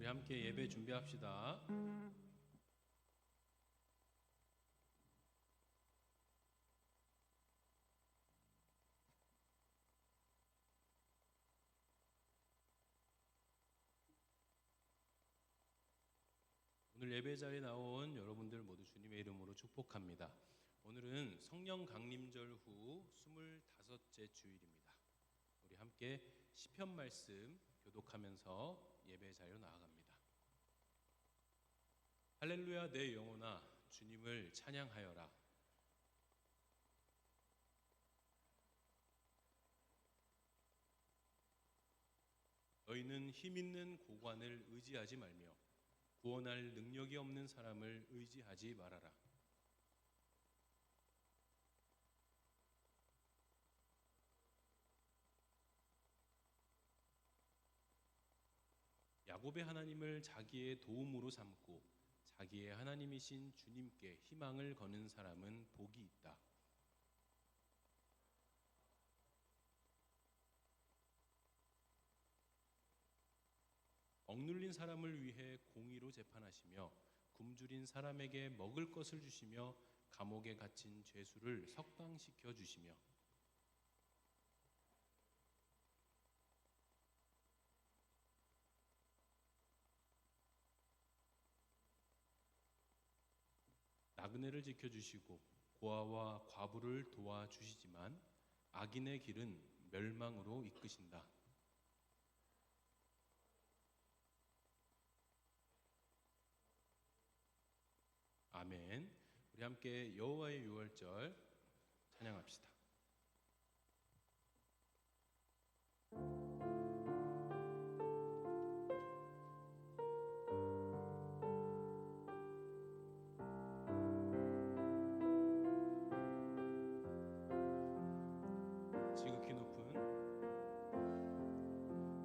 우리 함께 예배 준비합시다. 오늘 예배 자리에 나온 여러분들 모두 주님의 이름으로 축복합니다. 오늘은 성령 강림절 후 25째 주일입니다. 우리 함께 시편 말씀 교독하면서 예배 자리로 나아갑니다. 할렐루야, 내 영혼아 주님을 찬양하여라. 너희는 힘있는 고관을 의지하지 말며 구원할 능력이 없는 사람을 의지하지 말아라. 야곱의 하나님을 자기의 도움으로 삼고 자기의 하나님이신 주님께 희망을 거는 사람은 복이 있다. 억눌린 사람을 위해 공의로 재판하시며 굶주린 사람에게 먹을 것을 주시며 감옥에 갇힌 죄수를 석방시켜 주시며 나그네를 지켜주시고 고아와 과부를 도와주시지만 악인의 길은 멸망으로 이끄신다. 아멘. 우리 함께 여호와의 유월절 찬양합시다.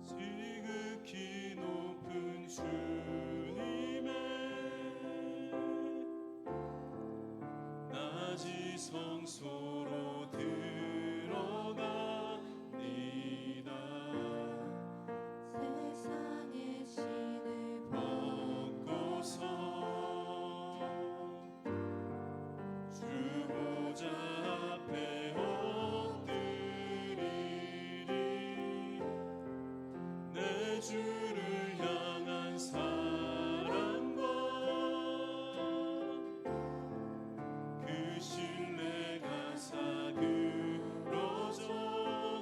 지극히 높은 주님의 낮이 성소로 들어갑니다. 세상의 신을 벗고서 주 보좌 앞에 엎드리리. 내 주를 향한 사랑과 그 신뢰가 사그러져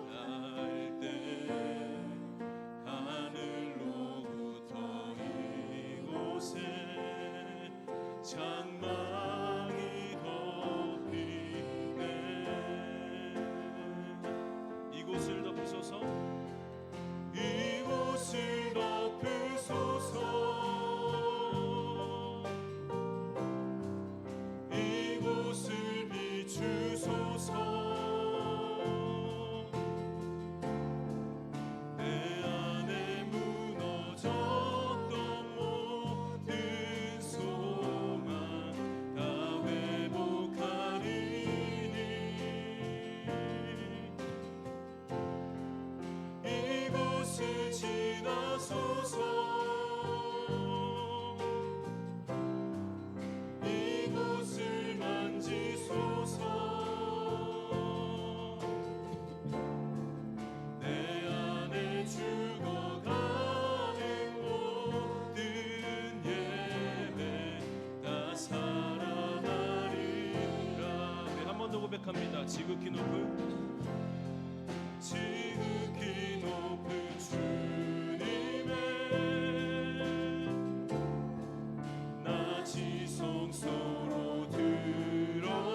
갈 때 하늘로부터 이곳에 장막이 덮이네. 이곳을 덮으소서. 이곳을 덮으소서. 이곳을 비추소서. 내 안에 무너졌던 모든 소망 다 회복하리니. 이곳을 지나소서. 이곳을 만지소서. 내 안에 죽어가는 모든 예배 다 살아나리라. 네, 한 번 더 고백합니다. 지극히 높은 지극히 높은 주님의 낮이 성소로 들어갑니다.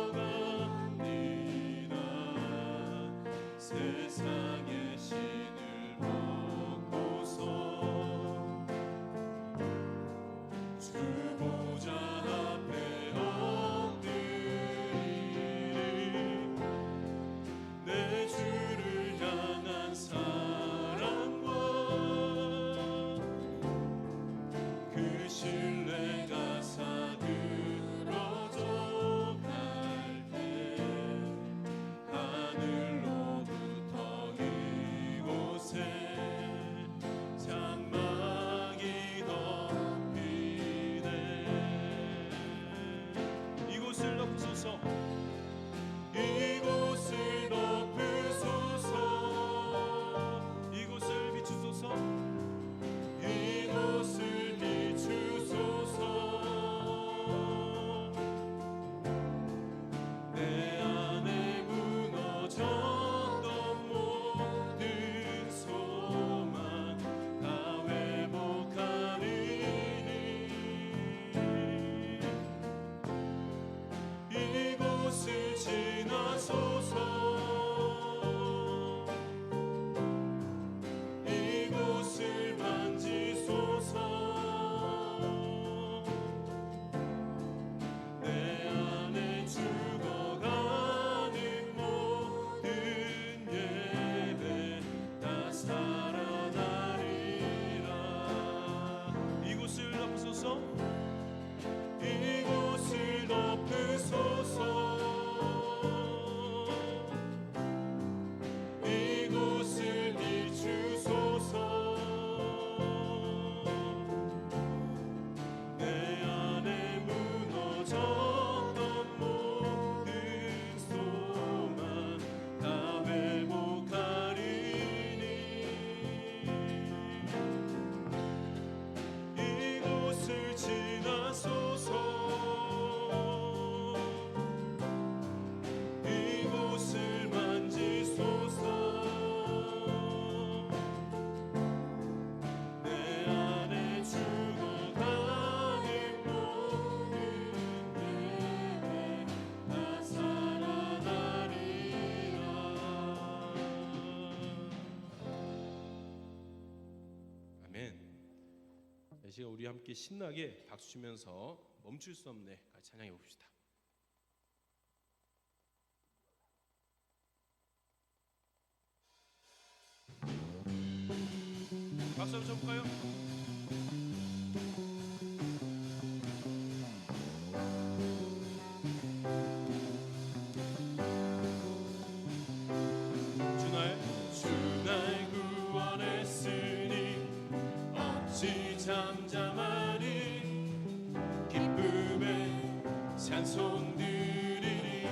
세상의 신을 벗고서 주 보좌 앞에 엎드리리. 내 주를 향한 사랑과 그 신뢰가 사그러져 갈 때 하늘로부터 이 시간 우리 함께 신나게 박수 치면서 멈출 수 없네 같이 찬양해 봅시다. 박수 한번 쳐볼까요? 주 날 구원했으니 어찌 잠잠하리 기쁨에 찬송 드리리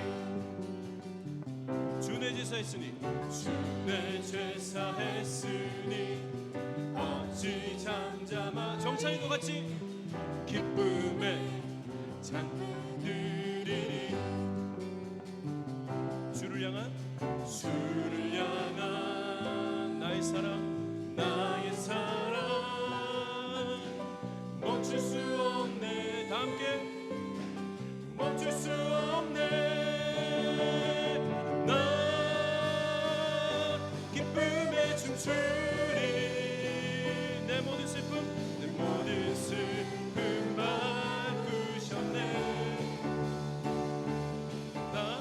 주 내 제사했으니 주 내 제사했으니 어찌 잠잠하 정찬이도 같이 기쁨에 찬송 드리리 주를 향한 주를 향한 나의 사랑 나의 사랑 멈출 수 없네 다 함께 멈출 수 없네 나 기쁨에 춤추리 내 모든 슬픔 내 모든 슬픔 바꾸셨네 나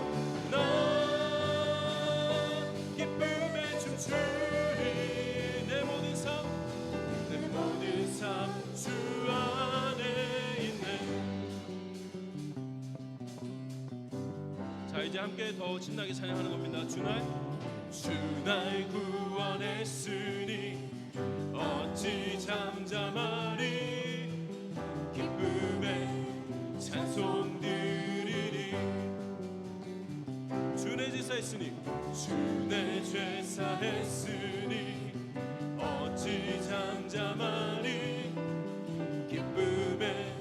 기쁨에 춤추리 내 모든 삶 내 모든 삶 주 안에 있네 자 이제 함께 더 신나게 찬양하는 겁니다. 주 날 구원했으니 어찌 잠잠하리 기쁨에 찬송 드리리 주 내 제사했으니 주 내 죄사했으니 어찌 잠잠하리 기쁨에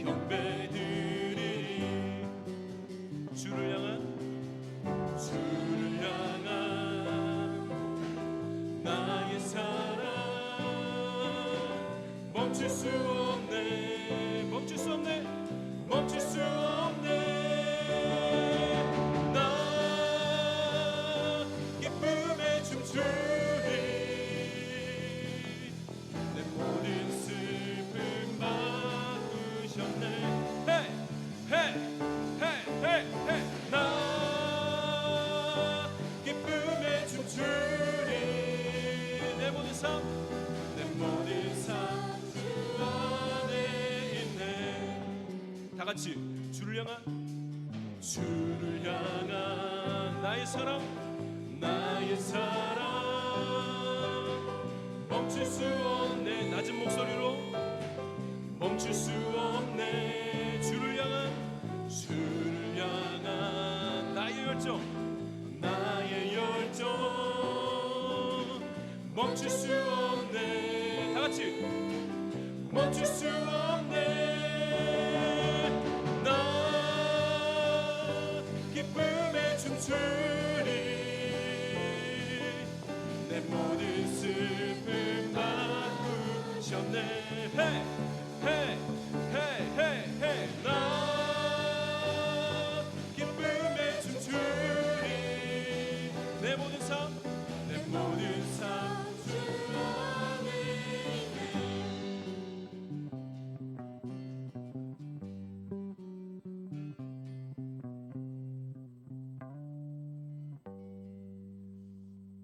경배 드리리 주를 향한 주를 향한 나의 사랑 멈출 수 없네 멈출 수 없네 멈출 수 없네 나 기쁨에 춤추리 내 모든 슬픔 바꾸셨네 헤이 헤이 헤이 헤이 헤이 나 기쁨에 춤추리 내 모든 삶 내 모든 삶 주 안에 있네 다 같이 주를 향한 주를 향한 나의 사랑 나의 사랑 멈출 수 없네 낮은 목소리로 멈출 수 없네 주를 향한 주를 향한 나의 열정 나의 열정 멈출 수 없네 다 같이 멈출 수 없네 나 기쁨에 춤추리 내 모든 슬픔 바꾸셨네 헤이 헤이 헤이 헤이 헤이 나 기쁨에 춤추리 내 모든 삶 내 모든 삶 주 안에 있네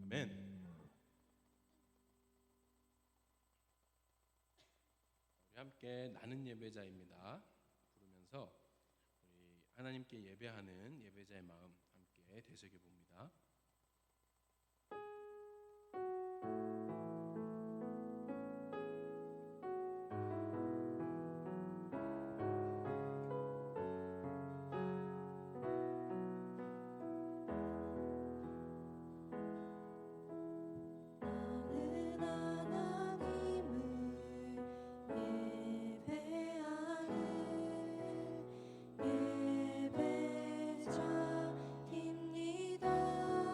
아멘. 우리 함께 나는 예배자입니다 부르면서 우리 하나님께 예배하는 예배자의 마음 함께 되새겨 봅니다. 나는 하나님을 예배하는 예배자입니다.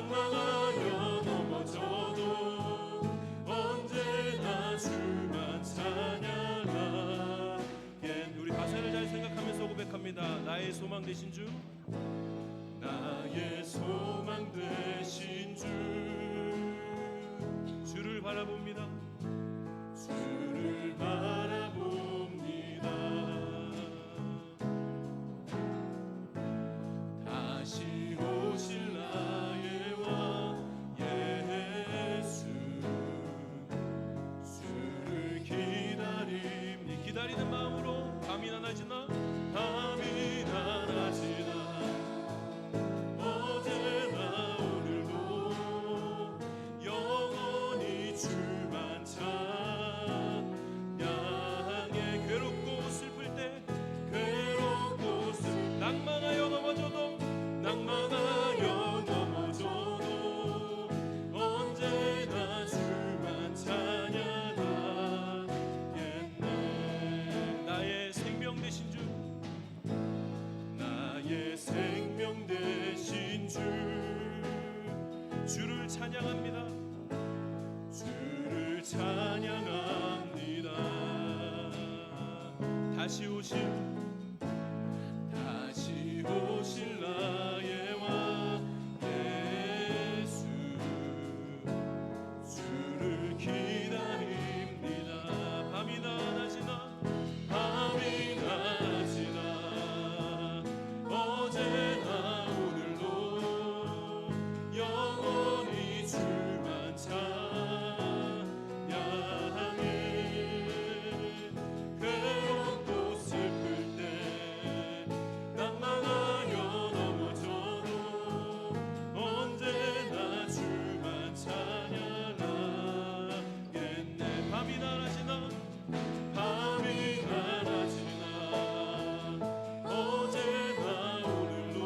낭망하여 넘어져도 언제나 주만 찬양하겠네. 우리 가사를 잘 생각하면서 고백합니다. 나의 소망 되신 주, 나의 소망 되신 주, 주를 바라봅니다. 주를 바라봅니다. 다시 오실 나의 왕 예수, 주를 기다립니다. 기다리는 마음으로 밤이나 낮이나 밤이나 낮이나 어제나 오늘도 영원히 주만 찬양해. 괴롭고 슬플 때 괴롭고 슬 낭만하여 넘어져도 낭만하여 넘어져도 언제나 주만 찬양하겠네. 나의 생명 되신 주, 나의 생명 되신 주, 주를 찬양합니다. 주를 찬양합니다. 다시 오실 나의 왕 예수, 주를 기다립니다. 밤이나 낮이나 밤이나 낮이나 어제나 오늘도 영원히 주만 찬양해. 괴롭고 슬플 때 낭망하여 넘어져도 언제나 주만 찬양하겠네. 밤이나 낮이나 밤이나 낮이나 어제나 오늘도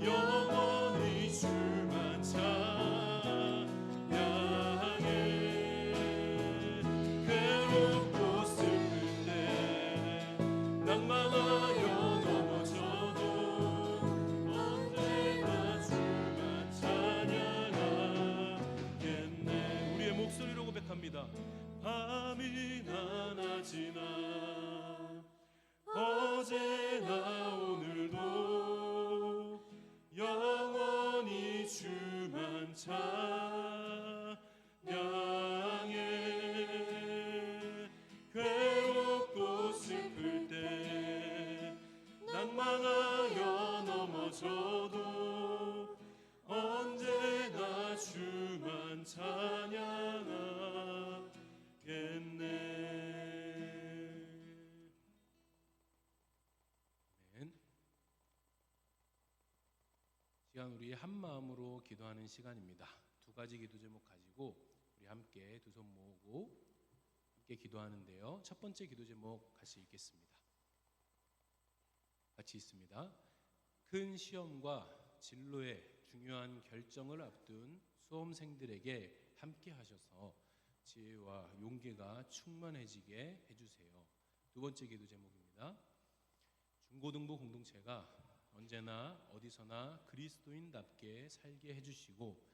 영원히 주만 찬양해. 괴롭고 슬플 때 낭망하여 넘어져도 언제나 주만 찬양하겠네. 우리의 목소리로 고백합니다. 밤이나 낮이나 어제나 오늘도 영원히 주만 찬양해. 괴롭고 슬플 때 낭망하여 넘어져도 언제나 주만 찬양하겠네. 아멘. 시간 우리 한 마음으로 기도하는 시간입니다. 두 가지 기도 제목 가지고 우리 함께 두 손 모으고 함께 기도하는데요. 첫 번째 기도 제목 같이 읽겠습니다. 같이 있습니다. 큰 시험과 진로의 중요한 결정을 앞둔 수험생들에게 함께 하셔서 지혜와 용기가 충만해지게 해주세요. 두 번째 기도 제목입니다. 중고등부 공동체가 언제나 어디서나 그리스도인답게 살게 해주시고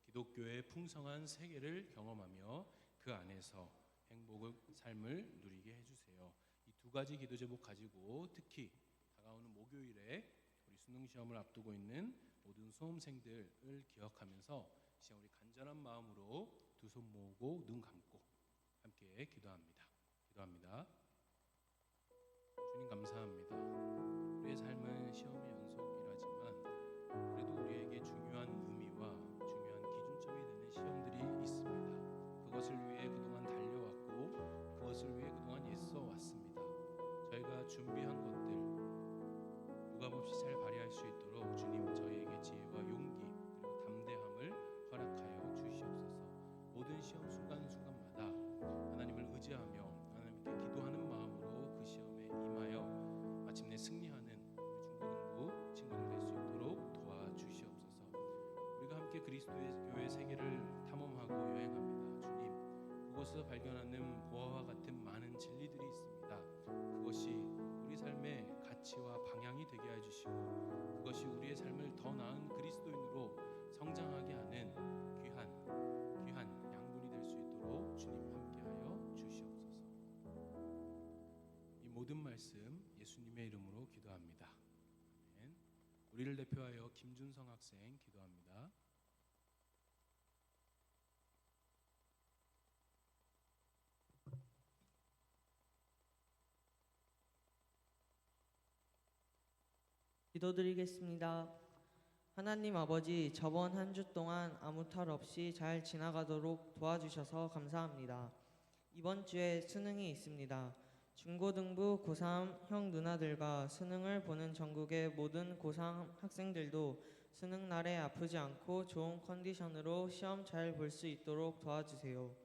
기독교의 풍성한 세계를 경험하며 그 안에서 행복의 삶을 누리게 해주세요. 이 두 가지 기도 제목 가지고 특히 다가오는 목요일에 우리 수능 시험을 앞두고 있는 모든 수험생들을 기억하면서 시간 우리 간절한 마음으로 두 손 모으고 눈 감고 함께 기도합니다. 주님 감사합니다. 우리의 삶은 시험의 연속이라지만 그래도 우리에게 중요한 의미와 중요한 기준점이 되는 시험들이 있습니다. 그것을 위해 그동안 달려왔고 그것을 위해 그동안 애써 왔습니다. 저희가 준비한 것들 유감없이 잘 발휘할 수 있도록 주님 저희에게 지혜와 용기 그리고 담대함을 허락하여 주시옵소서. 모든 시험 순간순간마다 하나님을 의지하며 하나님께 기도하는 마음으로 그 시험에 임하여 마침내 승리하는 우리 중고등부 친구들 될 수 있도록 도와주시옵소서. 우리가 함께 그리스도의 교회 세계를 탐험하고 여행합니다. 주님, 그곳에서 발견하는 보화와 같은 많은 진리들이 있습니다. 그것이 우리 삶의 가치와 방향이 되게 해주시고 그것이 우리의 삶을 더 나은 그리스도인으로 모든 말씀 예수님의 이름으로 기도합니다. 아멘. 우리를 대표하여 김준성 학생 기도합니다. 기도드리겠습니다. 하나님 아버지, 저번 한 주 동안 아무 탈 없이 잘 지나가도록 도와주셔서 감사합니다. 이번 주에 수능이 있습니다. 중고등부 고3 형 누나들과 수능을 보는 전국의 모든 고3 학생들도 수능 날에 아프지 않고 좋은 컨디션으로 시험 잘 볼 수 있도록 도와주세요.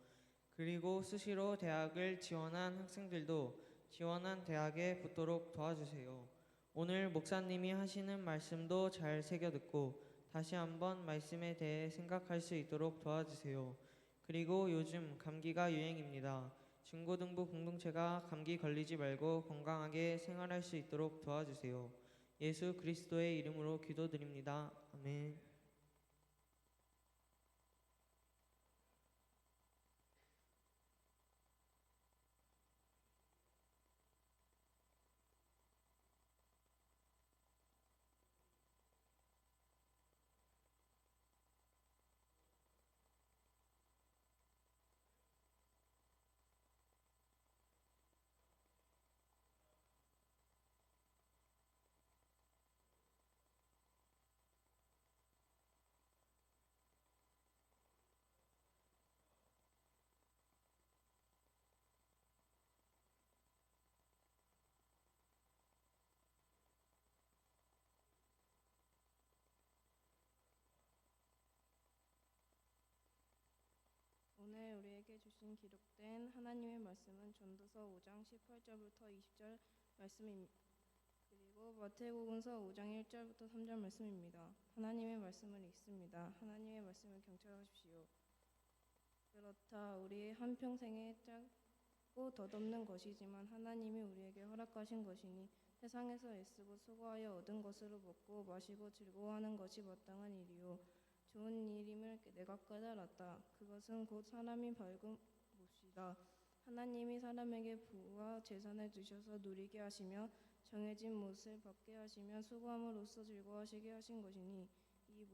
그리고 수시로 대학을 지원한 학생들도 지원한 대학에 붙도록 도와주세요. 오늘 목사님이 하시는 말씀도 잘 새겨 듣고 다시 한번 말씀에 대해 생각할 수 있도록 도와주세요. 그리고 요즘 감기가 유행입니다. 중고등부 공동체가 감기 걸리지 말고 건강하게 생활할 수 있도록 도와주세요. 예수 그리스도의 이름으로 기도드립니다. 아멘. 오늘 우리에게 주신 기록된 하나님의 말씀은 전도서 5장 18절부터 20절 말씀입니다. 그리고 마태복음서 5장 1절부터 3절 말씀입니다. 하나님의 말씀을 읽습니다. 하나님의 말씀을 경청하십시오. 그렇다 우리의 한평생에 짧고 덧없는 것이지만 하나님이 우리에게 허락하신 것이니 세상에서 애쓰고 수고하여 얻은 것으로 먹고 마시고 즐거워하는 것이 마땅한 일이요 좋은 일임을 내가 깨달았다. 그것은 곧 사람이 밝은 몫이다. 하나님이 사람에게 부와 재산을 주셔서 누리게 하시며 정해진 몫을 받게 하시며 수고함으로써 즐거워하시게 하신 것이니 이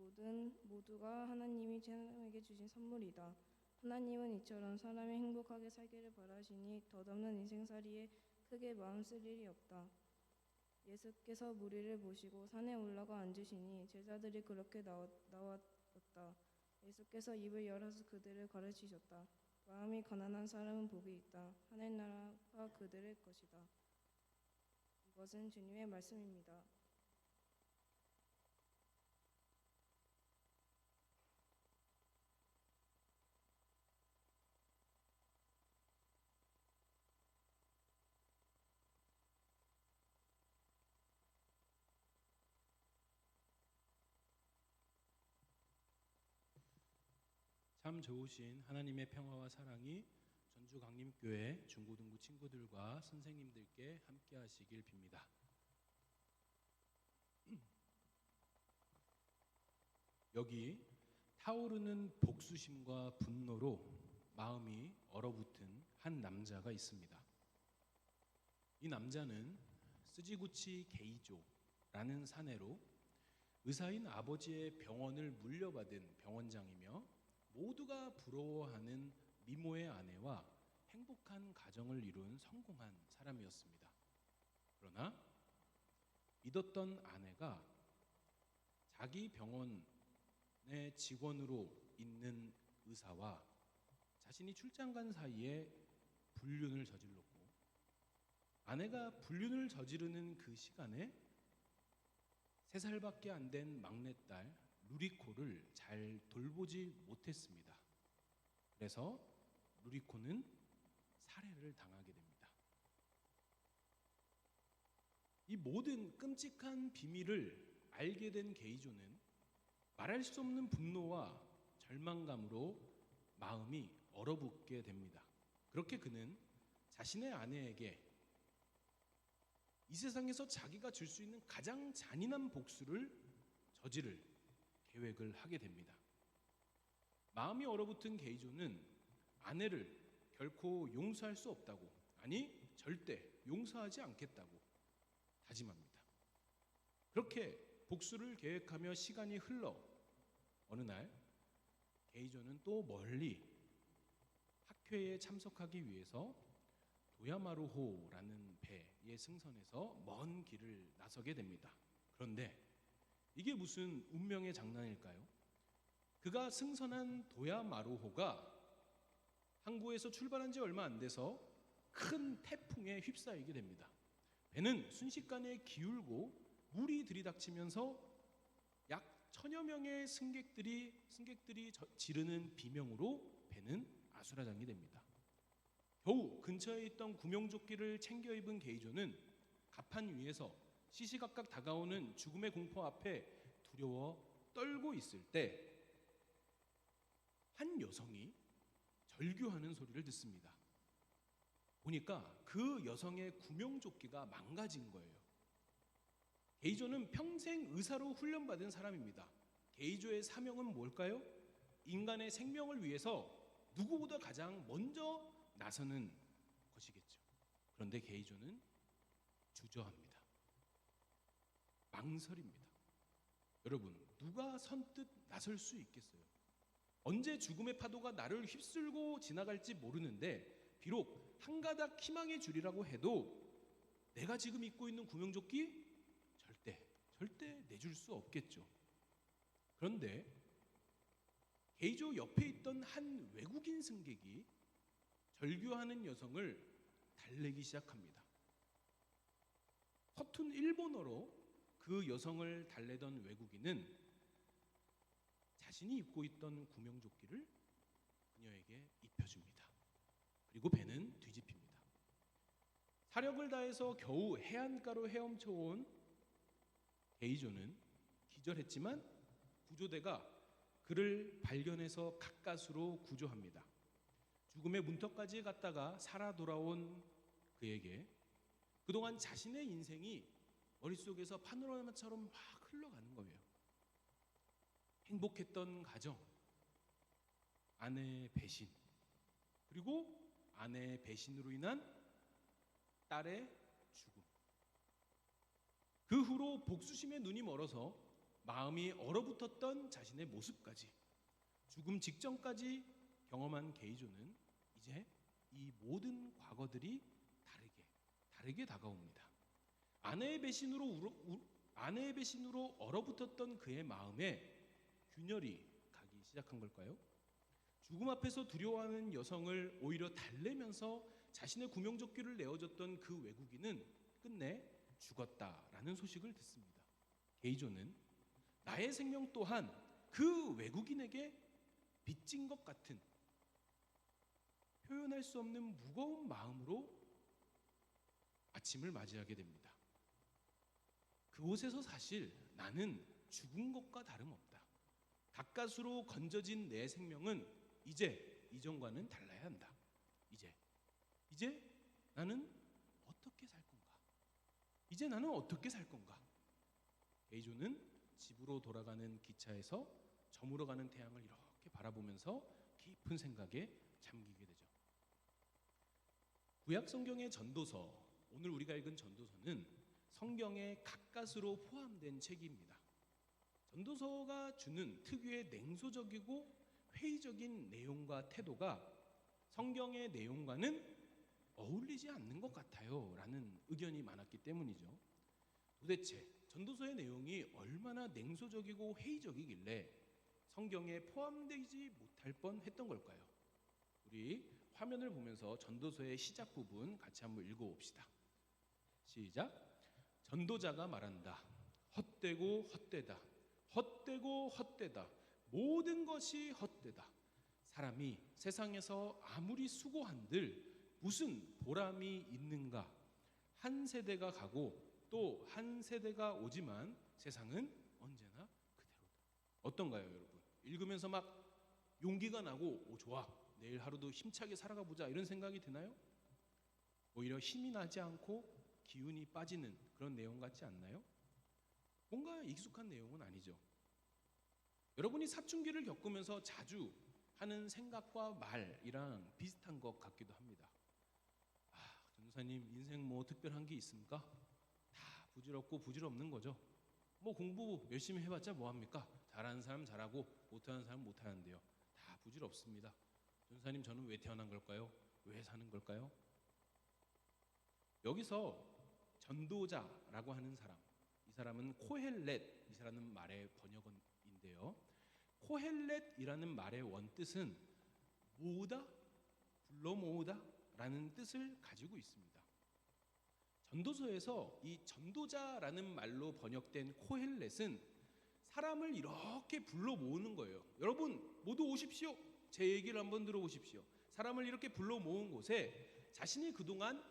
모두가 하나님이 사람에게 주신 선물이다. 하나님은 이처럼 사람이 행복하게 살기를 바라시니 덧없는 인생살이에 크게 마음 쓸 일이 없다. 예수께서 무리를 모시고 산에 올라가 앉으시니 제자들이 그렇게 나왔다. 예수께서 입을 열어서 그들을 가르치셨다. 마음이 가난한 사람은 복이 있다. 하늘나라가 그들의 것이다. 이것은 주님의 말씀입니다. 참 좋으신 하나님의 평화와 사랑이 전주 강림교회 중고등부 친구들과 선생님들께 함께 하시길 빕니다. 여기 타오르는 복수심과 분노로 마음이 얼어붙은 한 남자가 있습니다. 이 남자는 스지구치 게이조라는 사내로 의사인 아버지의 병원을 물려받은 병원장이며 모두가 부러워하는 미모의 아내와 행복한 가정을 이룬 성공한 사람이었습니다. 그러나 믿었던 아내가 자기 병원의 직원으로 있는 의사와 자신이 출장 간 사이에 불륜을 저질렀고, 아내가 불륜을 저지르는 그 시간에 3살밖에 안 된 막내딸 루리코를 잘 돌보지 못했습니다. 그래서 루리코는 살해를 당하게 됩니다. 이 모든 끔찍한 비밀을 알게 된 게이조는 말할 수 없는 분노와 절망감으로 마음이 얼어붙게 됩니다. 그렇게 그는 자신의 아내에게 이 세상에서 자기가 줄 수 있는 가장 잔인한 복수를 저지를 계획을 하게 됩니다. 마음이 얼어붙은 게이조는 아내를 결코 용서할 수 없다고, 아니 절대 용서하지 않겠다고 다짐합니다. 그렇게 복수를 계획하며 시간이 흘러 어느 날 게이조는 또 멀리 학회에 참석하기 위해서 도야마루호라는 배에 승선해서 먼 길을 나서게 됩니다. 그런데 이게 무슨 운명의 장난일까요? 그가 승선한 도야마루호가 항구에서 출발한 지 얼마 안 돼서 큰 태풍에 휩싸이게 됩니다. 배는 순식간에 기울고 물이 들이닥치면서 약 1000여 명의 승객들이 지르는 비명으로 배는 아수라장이 됩니다. 겨우 근처에 있던 구명조끼를 챙겨 입은 게이조는 갑판 위에서 시시각각 다가오는 죽음의 공포 앞에 두려워 떨고 있을 때 한 여성이 절규하는 소리를 듣습니다. 보니까 그 여성의 구명조끼가 망가진 거예요. 게이조는 평생 의사로 훈련받은 사람입니다. 게이조의 사명은 뭘까요? 인간의 생명을 위해서 누구보다 가장 먼저 나서는 것이겠죠. 그런데 게이조는 주저합니다. 망설입니다. 여러분, 누가 선뜻 나설 수 있겠어요? 언제 죽음의 파도가 나를 휩쓸고 지나갈지 모르는데 비록 한 가닥 희망의 줄이라고 해도 내가 지금 입고 있는 구명조끼 절대 내줄 수 없겠죠. 그런데 게이조 옆에 있던 한 외국인 승객이 절규하는 여성을 달래기 시작합니다. 서툰 일본어로 그 여성을 달래던 외국인은 자신이 입고 있던 구명조끼를 그녀에게 입혀줍니다. 그리고 배는 뒤집힙니다. 사력을 다해서 겨우 해안가로 헤엄쳐온 게이조는 기절했지만 구조대가 그를 발견해서 가까스로 구조합니다. 죽음의 문턱까지 갔다가 살아 돌아온 그에게 그동안 자신의 인생이 머릿속에서 파노라마처럼 막 흘러가는 거예요. 행복했던 가정, 아내의 배신, 그리고 아내의 배신으로 인한 딸의 죽음. 그 후로 복수심에 눈이 멀어서 마음이 얼어붙었던 자신의 모습까지 죽음 직전까지 경험한 게이조는 이제 이 모든 과거들이 다르게 다가옵니다. 아내의 배신으로 얼어붙었던 그의 마음에 균열이 가기 시작한 걸까요? 죽음 앞에서 두려워하는 여성을 오히려 달래면서 자신의 구명조끼를 내어줬던 그 외국인은 끝내 죽었다라는 소식을 듣습니다. 게이조는 나의 생명 또한 그 외국인에게 빚진 것 같은 표현할 수 없는 무거운 마음으로 아침을 맞이하게 됩니다. 그곳에서 사실 나는 죽은 것과 다름없다. 가까스로 건져진 내 생명은 이제 이전과는 달라야 한다. 이제 나는 어떻게 살 건가? 이제 나는 어떻게 살 건가? 게이조는 집으로 돌아가는 기차에서 저물어가는 태양을 이렇게 바라보면서 깊은 생각에 잠기게 되죠. 구약 성경의 전도서, 오늘 우리가 읽은 전도서는 성경의 가까스로 포함된 책입니다. 전도서가 주는 특유의 냉소적이고 회의적인 내용과 태도가 성경의 내용과는 어울리지 않는 것 같아요 라는 의견이 많았기 때문이죠. 도대체 전도서의 내용이 얼마나 냉소적이고 회의적이길래 성경에 포함되지 못할 뻔했던 걸까요? 우리 화면을 보면서 전도서의 시작 부분 같이 한번 읽어봅시다. 시작. 전도자가 말한다. 헛되고 헛되다. 헛되고 헛되다. 모든 것이 헛되다. 사람이 세상에서 아무리 수고한들 무슨 보람이 있는가? 한 세대가 가고 또 한 세대가 오지만 세상은 언제나 그대로다. 어떤가요, 여러분? 읽으면서 막 용기가 나고 좋아. 내일 하루도 힘차게 살아가 보자 이런 생각이 드나요? 오히려 힘이 나지 않고 기운이 빠지는 그런 내용 같지 않나요? 뭔가 익숙한 내용은 아니죠. 여러분이 사춘기를 겪으면서 자주 하는 생각과 말이랑 비슷한 것 같기도 합니다. 저는 전도사님 인생 뭐 특별한 게 있습니까? 다 부질없고 부질없는 거죠. 뭐 공부 열심히 해봤자 뭐합니까? 잘하는 사람 잘하고 못하는 사람 못하는데요. 다 부질없습니다. 전도사님 저는 왜 태어난 걸까요? 왜 사는 걸까요? 여기서 전도자라고 하는 사람, 이 사람은 코헬렛이라는 말의 번역어인데요. 코헬렛이라는 말의 원뜻은 모으다, 불러 모으다라는 뜻을 가지고 있습니다. 전도서에서 이 전도자라는 말로 번역된 코헬렛은 사람을 이렇게 불러 모으는 거예요. 여러분 모두 오십시오. 제 얘기를 한번 들어보십시오. 사람을 이렇게 불러 모은 곳에 자신이 그동안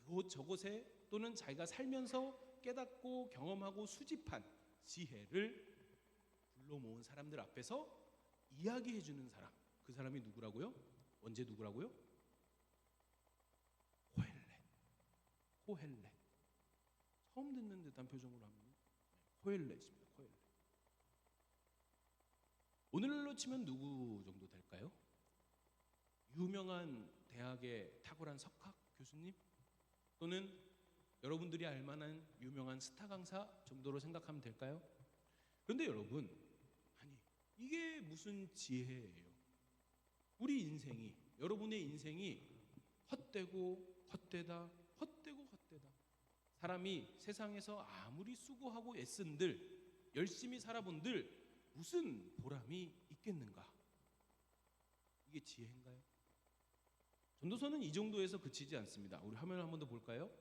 이곳 저곳에 또는 자기가 살면서 깨닫고 경험하고 수집한 지혜를 불러 모은 사람들 앞에서 이야기해 주는 사람. 그 사람이 누구라고요? 언제 누구라고요? 코헬렛. 처음 듣는 듯한 표정으로 하면 코헬렛입니다. 코헬렛. 오늘날로 치면 누구 정도 될까요? 유명한 대학의 탁월한 석학 교수님 또는 여러분들이 알 만한 유명한 스타 강사 정도로 생각하면 될까요? 그런데 여러분, 아니 이게 무슨 지혜예요? 우리 인생이, 여러분의 인생이 헛되고 헛되다, 헛되고 헛되다. 사람이 세상에서 아무리 수고하고 애쓴들, 열심히 살아본들 무슨 보람이 있겠는가? 이게 지혜인가요? 전도서는 이 정도에서 그치지 않습니다. 우리 화면을 한 번 더 볼까요?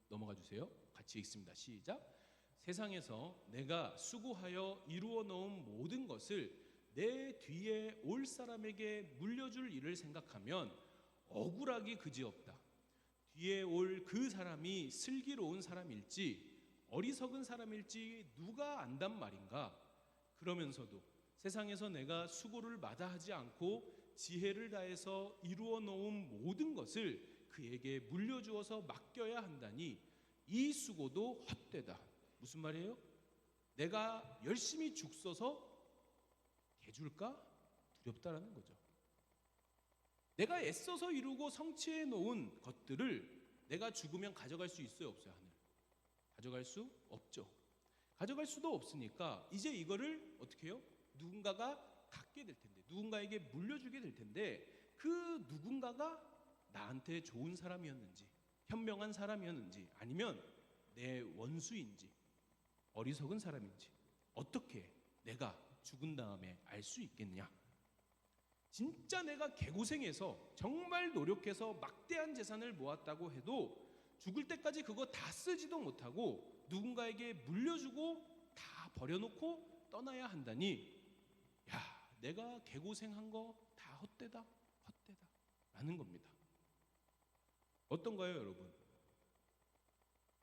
넘어가 주세요. 같이 읽습니다. 시작. 세상에서 내가 수고하여 이루어 놓은 모든 것을 내 뒤에 올 사람에게 물려줄 일을 생각하면 억울하기 그지없다. 뒤에 올 그 사람이 슬기로운 사람일지 어리석은 사람일지 누가 안단 말인가? 그러면서도 세상에서 내가 수고를 마다하지 않고 지혜를 다해서 이루어 놓은 모든 것을 그에게 물려주어서 맡겨야 한다니 이 수고도 헛되다. 무슨 말이에요? 내가 열심히 죽 써서 개줄까? 두렵다라는 거죠. 내가 애써서 이루고 성취해 놓은 것들을 내가 죽으면 가져갈 수 있어요, 없어요? 하늘. 가져갈 수 없죠. 가져갈 수도 없으니까 이제 이거를 어떻게 해요? 누군가가 갖게 될 텐데, 누군가에게 물려주게 될 텐데 그 누군가가 나한테 좋은 사람이었는지, 현명한 사람이었는지, 아니면 내 원수인지, 어리석은 사람인지 어떻게 내가 죽은 다음에 알 수 있겠냐? 진짜 내가 개고생해서 정말 노력해서 막대한 재산을 모았다고 해도 죽을 때까지 그거 다 쓰지도 못하고 누군가에게 물려주고 다 버려놓고 떠나야 한다니, 야, 내가 개고생한 거 다 헛되다, 헛되다 라는 겁니다. 어떤가요, 여러분?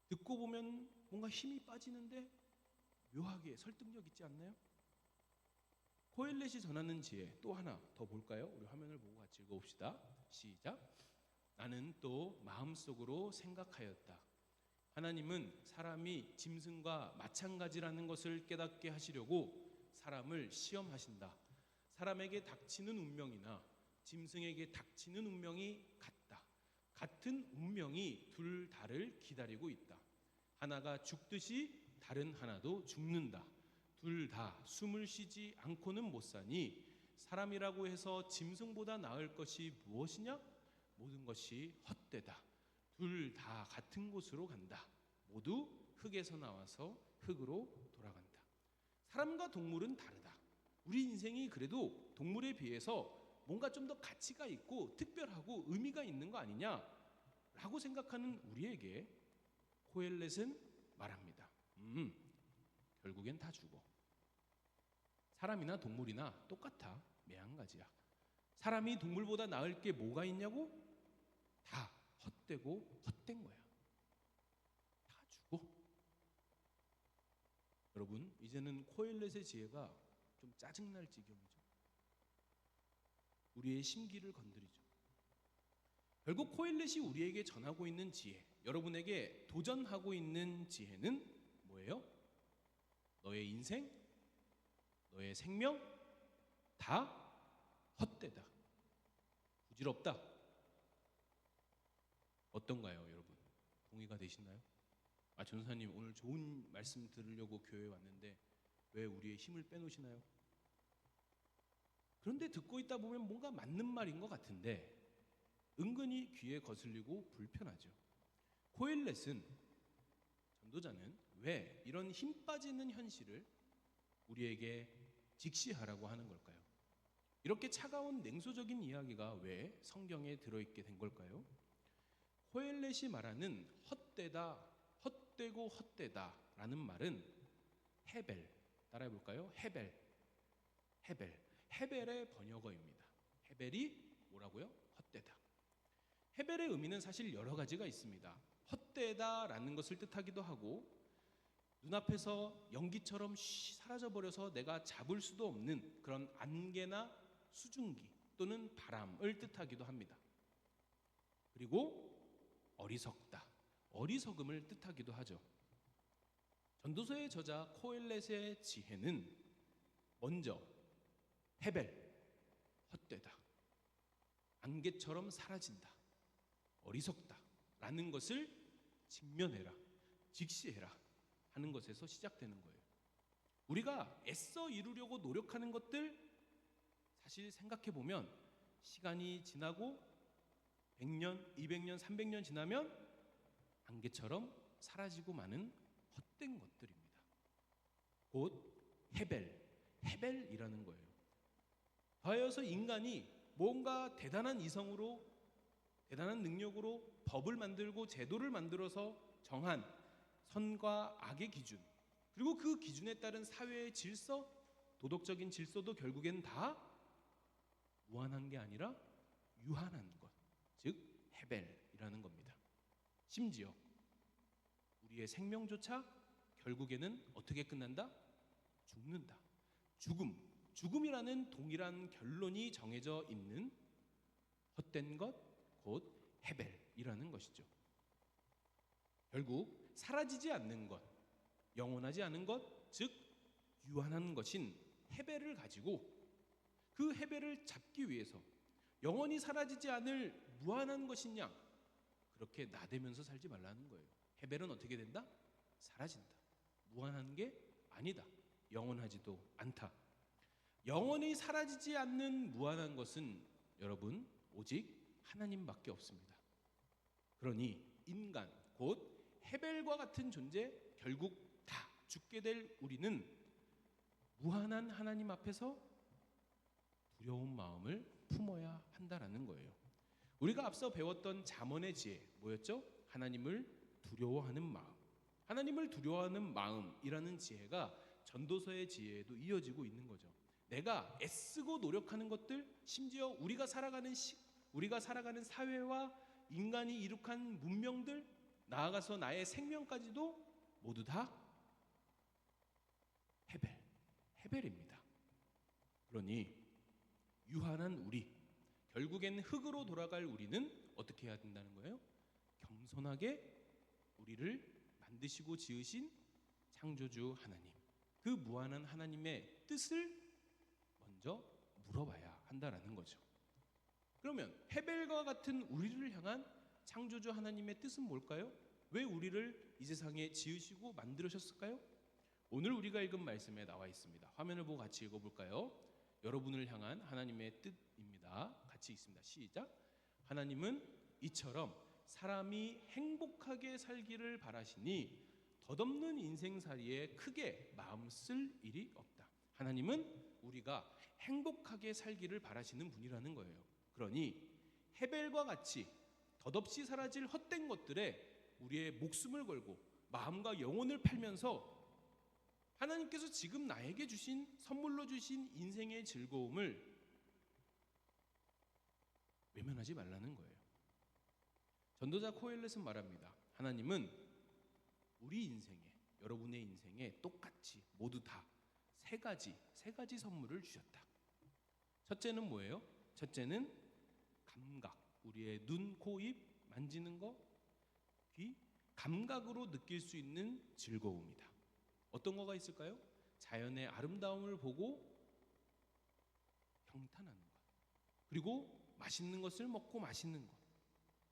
듣고 보면 뭔가 힘이 빠지는데 묘하게 설득력 있지 않나요? 코엘렛이 전하는 지혜 또 하나 더 볼까요? 우리 화면을 보고 같이 읽어봅시다. 시작. 나는 또 마음속으로 생각하였다. 하나님은 사람이 짐승과 마찬가지라는 것을 깨닫게 하시려고 사람을 시험하신다. 사람에게 닥치는 운명이나 짐승에게 닥치는 운명이 같다. 같은 운명이 둘 다를 기다리고 있다. 하나가 죽듯이 다른 하나도 죽는다. 둘 다 숨을 쉬지 않고는 못 사니 사람이라고 해서 짐승보다 나을 것이 무엇이냐? 모든 것이 헛되다. 둘 다 같은 곳으로 간다. 모두 흙에서 나와서 흙으로 돌아간다. 사람과 동물은 다르다. 우리 인생이 그래도 동물에 비해서 뭔가 좀 더 가치가 있고 특별하고 의미가 있는 거 아니냐? 라고 생각하는 우리에게 코엘렛은 말합니다. 결국엔 다 죽어. 사람이나 동물이나 똑같아. 매한가지야. 사람이 동물보다 나을 게 뭐가 있냐고? 다 헛되고 헛된 거야. 다 죽어. 여러분, 이제는 코엘렛의 지혜가 좀 짜증날 지경이죠. 우리의 심기를 건드리죠. 결국 코엘렛이 우리에게 전하고 있는 지혜, 여러분에게 도전하고 있는 지혜는 뭐예요? 너의 인생, 너의 생명 다 헛되다. 부질없다. 어떤가요, 여러분? 동의가 되시나요? 전사님 오늘 좋은 말씀 들으려고 교회에 왔는데 왜 우리의 힘을 빼놓으시나요? 그런데 듣고 있다 보면 뭔가 맞는 말인 것 같은데 은근히 귀에 거슬리고 불편하죠. 코엘렛은, 전도자는 왜 이런 힘 빠지는 현실을 우리에게 직시하라고 하는 걸까요? 이렇게 차가운 냉소적인 이야기가 왜 성경에 들어있게 된 걸까요? 코엘렛이 말하는 헛되다, 헛되고 헛되다라는 말은 헤벨, 따라해볼까요? 헤벨의 번역어입니다. 헤벨이 뭐라고요? 헛되다. 헤벨의 의미는 사실 여러 가지가 있습니다. 헛되다라는 것을 뜻하기도 하고 눈앞에서 연기처럼 사라져버려서 내가 잡을 수도 없는 그런 안개나 수증기 또는 바람을 뜻하기도 합니다. 그리고 어리석다, 어리석음을 뜻하기도 하죠. 전도서의 저자 코엘렛의 지혜는 먼저 헤벨, 헛되다, 안개처럼 사라진다, 어리석다 라는 것을 직면해라, 직시해라 하는 것에서 시작되는 거예요. 우리가 애써 이루려고 노력하는 것들 사실 생각해 보면 시간이 지나고 100년, 200년, 300년 지나면 안개처럼 사라지고 마는 헛된 것들입니다. 곧 헤벨이라는 거예요. 더하여서 인간이 뭔가 대단한 이성으로, 대단한 능력으로 법을 만들고 제도를 만들어서 정한 선과 악의 기준, 그리고 그 기준에 따른 사회의 질서, 도덕적인 질서도 결국엔 다 무한한 게 아니라 유한한 것, 즉 헤벨이라는 겁니다. 심지어 우리의 생명조차 결국에는 어떻게 끝난다? 죽는다. 죽음이라는 동일한 결론이 정해져 있는 헛된 것, 곧 헤벨이라는 것이죠. 결국 사라지지 않는 것, 영원하지 않은 것, 즉 유한한 것인 헤벨을 가지고 그 헤벨을 잡기 위해서 영원히 사라지지 않을 무한한 것이냐, 그렇게 나대면서 살지 말라는 거예요. 헤벨은 어떻게 된다? 사라진다. 무한한 게 아니다. 영원하지도 않다. 영원히 사라지지 않는 무한한 것은 여러분 오직 하나님밖에 없습니다. 그러니 인간, 곧 헤벨과 같은 존재, 결국 다 죽게 될 우리는 무한한 하나님 앞에서 두려운 마음을 품어야 한다라는 거예요. 우리가 앞서 배웠던 잠언의 지혜 뭐였죠? 하나님을 두려워하는 마음. 하나님을 두려워하는 마음이라는 지혜가 전도서의 지혜에도 이어지고 있는 거죠. 내가 애쓰고 노력하는 것들, 심지어 우리가 살아가는 사회와 인간이 이룩한 문명들, 나아가서 나의 생명까지도 모두 다 헤벨입니다. 그러니 유한한 우리, 결국엔 흙으로 돌아갈 우리는 어떻게 해야 된다는 거예요? 겸손하게 우리를 만드시고 지으신 창조주 하나님, 그 무한한 하나님의 뜻을 먼저 물어봐야 한다라는 거죠. 그러면 헤벨과 같은 우리를 향한 창조주 하나님의 뜻은 뭘까요? 왜 우리를 이 세상에 지으시고 만들으셨을까요? 오늘 우리가 읽은 말씀에 나와 있습니다. 화면을 보고 같이 읽어볼까요? 여러분을 향한 하나님의 뜻입니다. 같이 읽습니다. 시작. 하나님은 이처럼 사람이 행복하게 살기를 바라시니 덧없는 인생살이에 크게 마음 쓸 일이 없다. 하나님은 우리가 행복하게 살기를 바라시는 분이라는 거예요. 그러니 헤벨과 같이 덧없이 사라질 헛된 것들에 우리의 목숨을 걸고 마음과 영혼을 팔면서 하나님께서 지금 나에게 주신, 선물로 주신 인생의 즐거움을 외면하지 말라는 거예요. 전도자 코엘렛은 말합니다. 하나님은 우리 인생에, 여러분의 인생에 똑같이 모두 다 세 가지 선물을 주셨다. 첫째는 뭐예요? 첫째는 감각, 우리의 눈, 코, 입 만지는 거, 귀, 감각으로 느낄 수 있는 즐거움이다. 어떤 거가 있을까요? 자연의 아름다움을 보고 경탄하는 것, 그리고 맛있는 것을 먹고 마시는 것,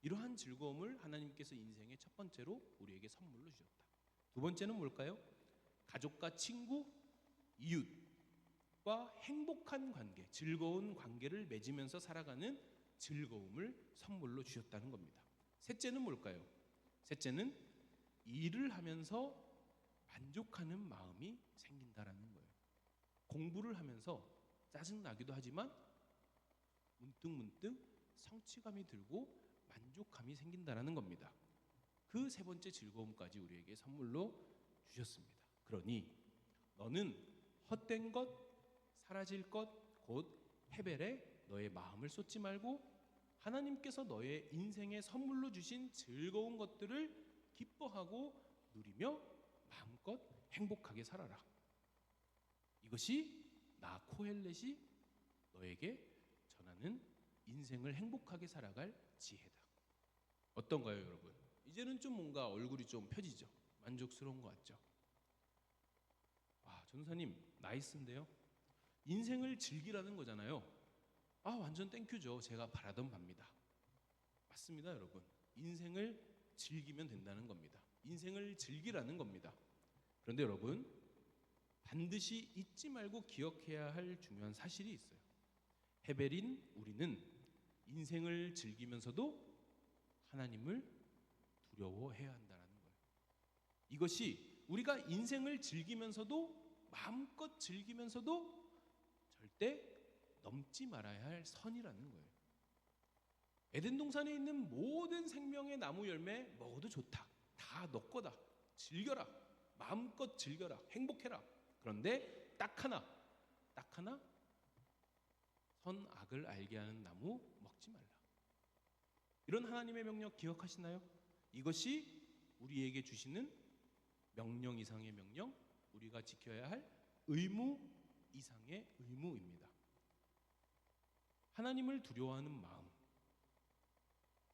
이러한 즐거움을 하나님께서 인생의 첫 번째로 우리에게 선물로 주셨다. 두 번째는 뭘까요? 가족과 친구, 이웃과 행복한 관계, 즐거운 관계를 맺으면서 살아가는 즐거움을 선물로 주셨다는 겁니다. 셋째는 뭘까요? 셋째는 일을 하면서 만족하는 마음이 생긴다라는 거예요. 공부를 하면서 짜증나기도 하지만 문득문득 성취감이 들고 만족감이 생긴다라는 겁니다. 그 세 번째 즐거움까지 우리에게 선물로 주셨습니다. 그러니 너는 헛된 것, 사라질 것, 곧 헤벨에 너의 마음을 쏟지 말고 하나님께서 너의 인생에 선물로 주신 즐거운 것들을 기뻐하고 누리며 마음껏 행복하게 살아라. 이것이 나 코헬렛이 너에게 전하는 인생을 행복하게 살아갈 지혜다. 어떤가요, 여러분? 이제는 좀 뭔가 얼굴이 좀 펴지죠? 만족스러운 것 같죠? 와, 전사님 나이스인데요? 인생을 즐기라는 거잖아요. 아, 완전 땡큐죠. 제가 바라던 바입니다. 맞습니다, 여러분. 인생을 즐기면 된다는 겁니다. 인생을 즐기라는 겁니다. 그런데 여러분, 반드시 잊지 말고 기억해야 할 중요한 사실이 있어요. 헤벨인 우리는 인생을 즐기면서도 하나님을 두려워해야 한다는 거예요. 이것이 우리가 인생을 즐기면서도 마음껏 즐기면서도 절대 넘지 말아야 할 선이라는 거예요. 에덴 동산에 있는 모든 생명의 나무 열매 먹어도 좋다. 다 너 거다. 즐겨라. 마음껏 즐겨라. 행복해라. 그런데 딱 하나 선악을 알게 하는 나무 먹지 말라. 이런 하나님의 명령 기억하시나요? 이것이 우리에게 주시는 명령 이상의 명령, 우리가 지켜야 할 의무 이상의 의무입니다. 하나님을 두려워하는 마음,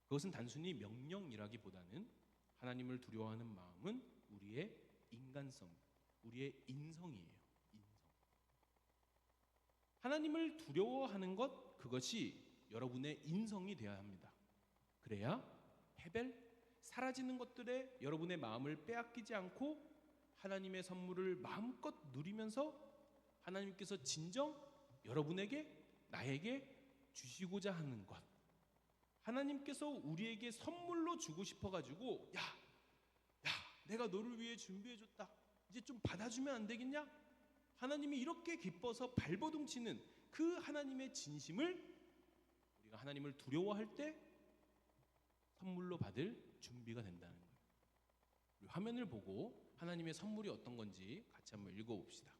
그것은 단순히 명령이라기보다는 하나님을 두려워하는 마음은 우리의 인간성, 우리의 인성이에요. 인성. 하나님을 두려워하는 것, 그것이 여러분의 인성이 되어야 합니다. 그래야 헤벨, 사라지는 것들에 여러분의 마음을 빼앗기지 않고 하나님의 선물을 마음껏 누리면서 하나님께서 진정 여러분에게, 나에게 주시고자 하는 것, 하나님께서 우리에게 선물로 주고 싶어가지고 야 내가 너를 위해 준비해줬다, 이제 좀 받아주면 안 되겠냐? 하나님이 이렇게 기뻐서 발버둥치는 그 하나님의 진심을 우리가 하나님을 두려워할 때 선물로 받을 준비가 된다는 거예요. 우리 화면을 보고 하나님의 선물이 어떤 건지 같이 한번 읽어봅시다.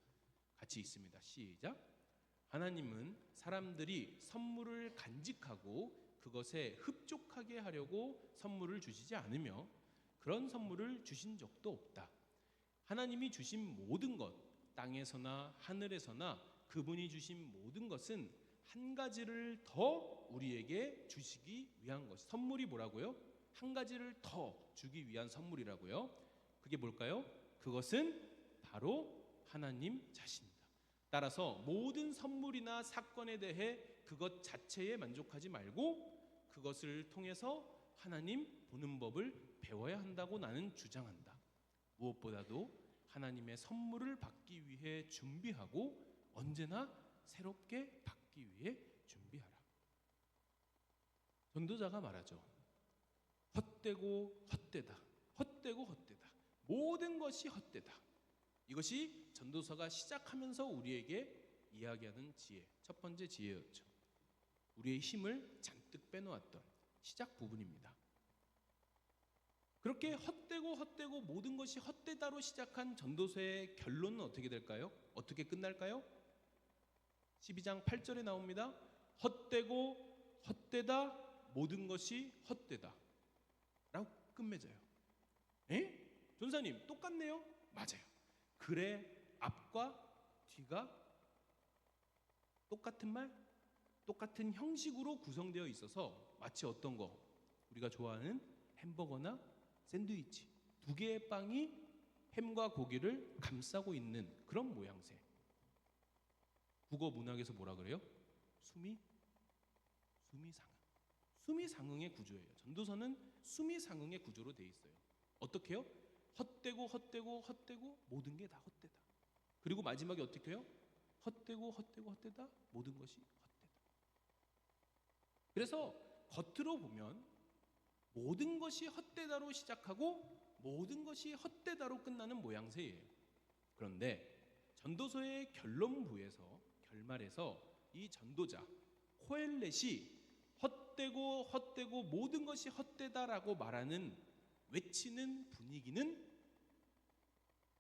같이 있습니다. 시작. 하나님은 사람들이 선물을 간직하고 그것에 흡족하게 하려고 선물을 주시지 않으며 그런 선물을 주신 적도 없다. 하나님이 주신 모든 것, 땅에서나 하늘에서나 그분이 주신 모든 것은 한 가지를 더 우리에게 주시기 위한 것. 선물이 뭐라고요? 한 가지를 더 주기 위한 선물이라고요. 그게 뭘까요? 그것은 바로 하나님 자신입니다. 따라서 모든 선물이나 사건에 대해 그것 자체에 만족하지 말고 그것을 통해서 하나님 보는 법을 배워야 한다고 나는 주장한다. 무엇보다도 하나님의 선물을 받기 위해 준비하고 언제나 새롭게 받기 위해 준비하라. 전도자가 말하죠. 헛되고 헛되다. 헛되고 헛되다. 모든 것이 헛되다. 이것이 전도서가 시작하면서 우리에게 이야기하는 지혜, 첫 번째 지혜였죠. 우리의 힘을 잔뜩 빼놓았던 시작 부분입니다. 그렇게 헛되고 모든 것이 헛되다로 시작한 전도서의 결론은 어떻게 될까요? 어떻게 끝날까요? 12장 8절에 나옵니다. 헛되고 헛되다, 모든 것이 헛되다 라고 끝맺어요. 에? 전사님 똑같네요? 맞아요. 글의 앞과 뒤가 똑같은 말, 똑같은 형식으로 구성되어 있어서 마치 어떤 거, 우리가 좋아하는 햄버거나 샌드위치, 두 개의 빵이 햄과 고기를 감싸고 있는 그런 모양새. 국어 문학에서 뭐라 그래요? 숨이 상하. 수미상응의 구조예요. 전도서는 수미상응의 구조로 돼 있어요. 어떻게요? 헛되고 헛되고 헛되고 모든 게 다 헛되다. 그리고 마지막에 어떻게 해요? 헛되고 헛되고 헛되다 모든 것이 헛되다. 그래서 겉으로 보면 모든 것이 헛되다로 시작하고 모든 것이 헛되다로 끝나는 모양새예요. 그런데 전도서의 결론부에서 결말에서 이 전도자 코엘렛이 헛되고 헛되고 모든 것이 헛되다라고 말하는 외치는 분위기는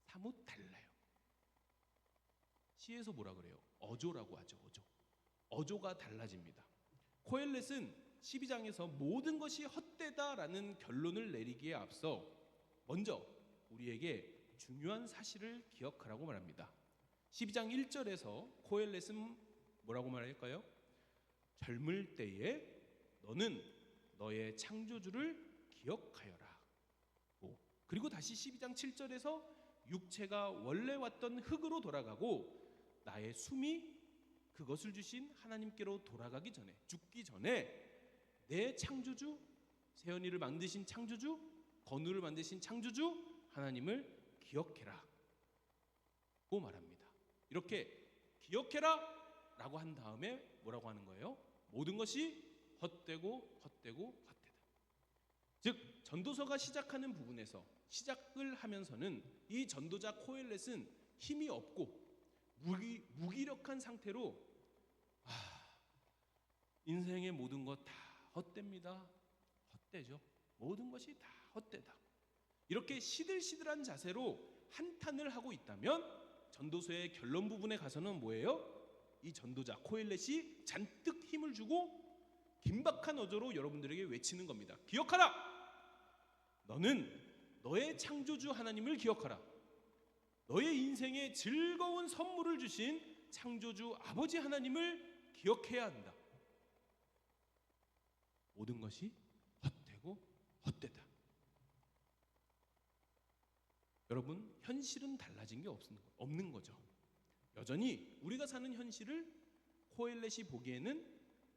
사뭇 달라요. 시에서 뭐라 그래요? 어조라고 하죠. 어조가 달라집니다. 코엘렛은 12장에서 모든 것이 헛되다라는 결론을 내리기에 앞서 먼저 우리에게 중요한 사실을 기억하라고 말합니다. 12장 1절에서 코엘렛은 뭐라고 말할까요? 젊을 때에 너는 너의 창조주를 기억하여라. 그리고 다시 12장 7절에서 육체가 원래 왔던 흙으로 돌아가고 나의 숨이 그것을 주신 하나님께로 돌아가기 전에, 죽기 전에 내 창조주, 세연이를 만드신 창조주, 건우를 만드신 창조주 하나님을 기억해라 고 말합니다. 이렇게 기억해라 라고 한 다음에 뭐라고 하는 거예요? 모든 것이 헛되고 헛되고 헛되다. 즉 전도서가 시작하는 부분에서 시작을 하면서는 이 전도자 코엘렛은 힘이 없고 무기력한 상태로 인생의 모든 것 다 헛됩니다. 헛되죠. 모든 것이 다 헛되다. 이렇게 시들시들한 자세로 한탄을 하고 있다면 전도서의 결론 부분에 가서는 뭐예요? 이 전도자 코엘렛이 잔뜩 힘을 주고 긴박한 어조로 여러분들에게 외치는 겁니다. 기억하라! 너는 너의 창조주 하나님을 기억하라. 너의 인생에 즐거운 선물을 주신 창조주 아버지 하나님을 기억해야 한다. 모든 것이 헛되고 헛되다. 여러분, 현실은 달라진 게 없는 거죠. 여전히 우리가 사는 현실을 코엘렛이 보기에는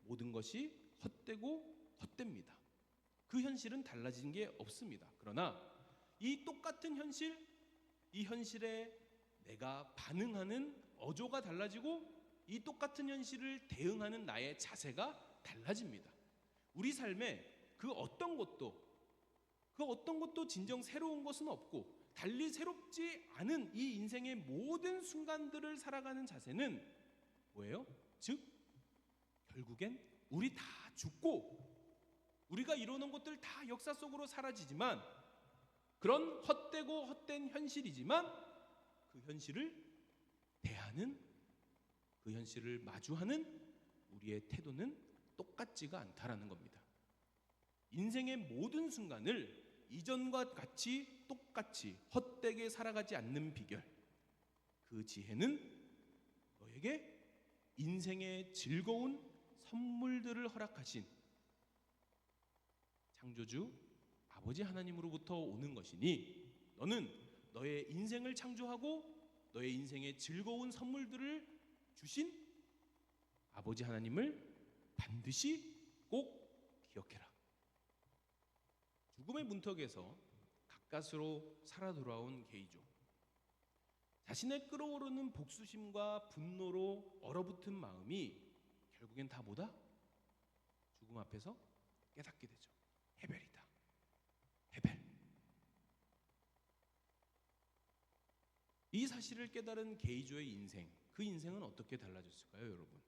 모든 것이 헛되고 헛됩니다. 그 현실은 달라진 게 없습니다. 그러나 이 똑같은 현실, 이 현실에 내가 반응하는 어조가 달라지고 이 똑같은 현실을 대응하는 나의 자세가 달라집니다. 우리 삶에 그 어떤 것도 진정 새로운 것은 없고 달리 새롭지 않은 이 인생의 모든 순간들을 살아가는 자세는 뭐예요? 즉 결국엔 우리 다 죽고 우리가 이루는 것들 다 역사 속으로 사라지지만 그런 헛되고 헛된 현실이지만 그 현실을 대하는, 그 현실을 마주하는 우리의 태도는 똑같지가 않다라는 겁니다. 인생의 모든 순간을 이전과 같이 똑같이 헛되게 살아가지 않는 비결, 그 지혜는 너에게 인생의 즐거운 선물들을 허락하신 창조주 아버지 하나님으로부터 오는 것이니 너는 너의 인생을 창조하고 너의 인생의 즐거운 선물들을 주신 아버지 하나님을 반드시 꼭 기억해라. 죽음의 문턱에서 가까스로 살아 돌아온 게이조, 자신의 끓어오르는 복수심과 분노로 얼어붙은 마음이 결국엔 다 뭐다? 죽음 앞에서 깨닫게 되죠. 헤벨이다. 헤벨. 이 사실을 깨달은 게이조의 인생, 그 인생은 어떻게 달라졌을까요, 여러분?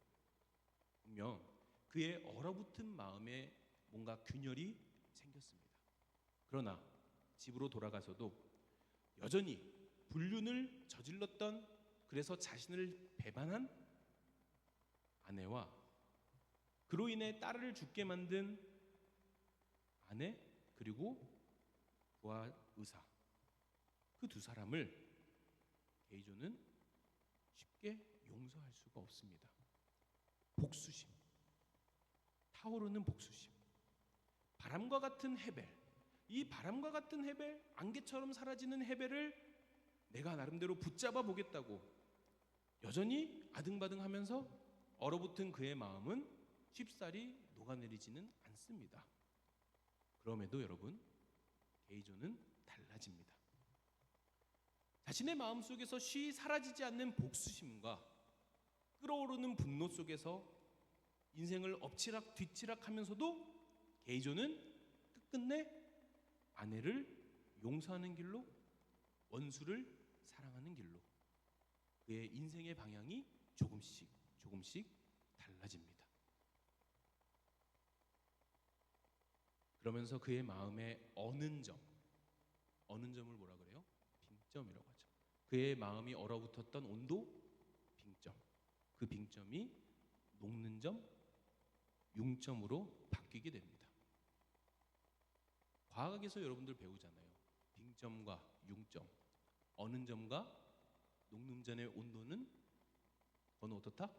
분명 그의 얼어붙은 마음에 뭔가 균열이 생겼습니다. 그러나 집으로 돌아가서도 여전히 불륜을 저질렀던, 그래서 자신을 배반한 아내와 그로 인해 딸을 죽게 만든 아내, 그리고 부하 의사, 그 두 사람을 게이조는 쉽게 용서할 수가 없습니다. 복수심, 타오르는 복수심, 바람과 같은 헤벨, 이 바람과 같은 헤벨, 안개처럼 사라지는 헤벨을 내가 나름대로 붙잡아 보겠다고 여전히 아등바등하면서 얼어붙은 그의 마음은 쉽사리 녹아내리지는 않습니다. 그럼에도 여러분, 게이조는 달라집니다. 자신의 마음속에서 쉬이 사라지지 않는 복수심과 끓어오르는 분노 속에서 인생을 엎치락 뒤치락 하면서도 게이조는 끝끝내 아내를 용서하는 길로, 원수를 사랑하는 길로 그의 인생의 방향이 조금씩 달라집니다. 그러면서 그의 마음에 어는 점을 뭐라 그래요? 빙점이라고 하죠. 그의 마음이 얼어붙었던 온도, 빙점. 그 빙점이 녹는 점, 융점으로 바뀌게 됩니다. 과학에서 여러분들 배우잖아요. 빙점과 융점, 어는 점과 녹는 점의 온도는 어떻다?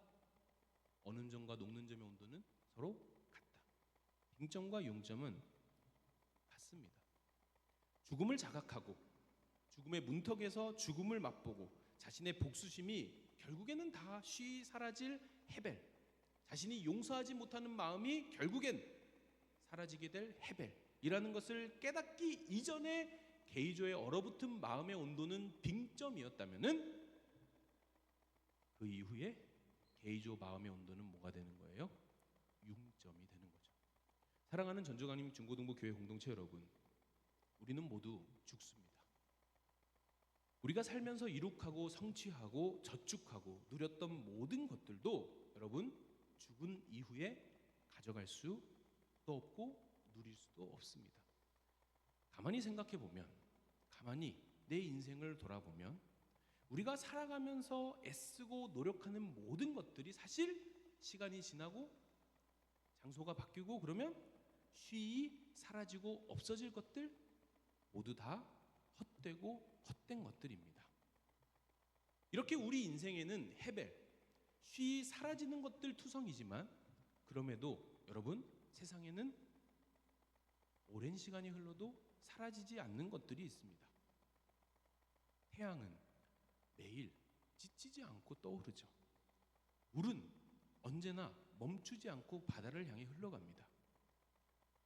어는 점과 녹는 점의 온도는 서로 같다. 빙점과 융점은 같습니다. 죽음을 자각하고 죽음의 문턱에서 죽음을 맛보고 자신의 복수심이 결국에는 다 쉬이 사라질 헤벨, 자신이 용서하지 못하는 마음이 결국엔 사라지게 될 헤벨이라는 것을 깨닫기 이전에 게이조의 얼어붙은 마음의 온도는 빙점이었다면은 그 이후에 게이조 마음의 온도는 뭐가 되는 거예요? 융점이 되는 거죠. 사랑하는 전주강림 중고등부 교회 공동체 여러분, 우리는 모두 죽습니다. 우리가 살면서 이룩하고 성취하고 저축하고 누렸던 모든 것들도 여러분 죽은 이후에 가져갈 수도 없고 누릴 수도 없습니다. 가만히 생각해 보면, 가만히 내 인생을 돌아보면 우리가 살아가면서 애쓰고 노력하는 모든 것들이 사실 시간이 지나고 장소가 바뀌고 그러면 쉬이 사라지고 없어질 것들 모두 다 헛되고 헛된 것들입니다. 이렇게 우리 인생에는 헤벨, 쉬이 사라지는 것들 투성이지만 그럼에도 여러분 세상에는 오랜 시간이 흘러도 사라지지 않는 것들이 있습니다. 태양은 매일 지치지 않고 떠오르죠. 물은 언제나 멈추지 않고 바다를 향해 흘러갑니다.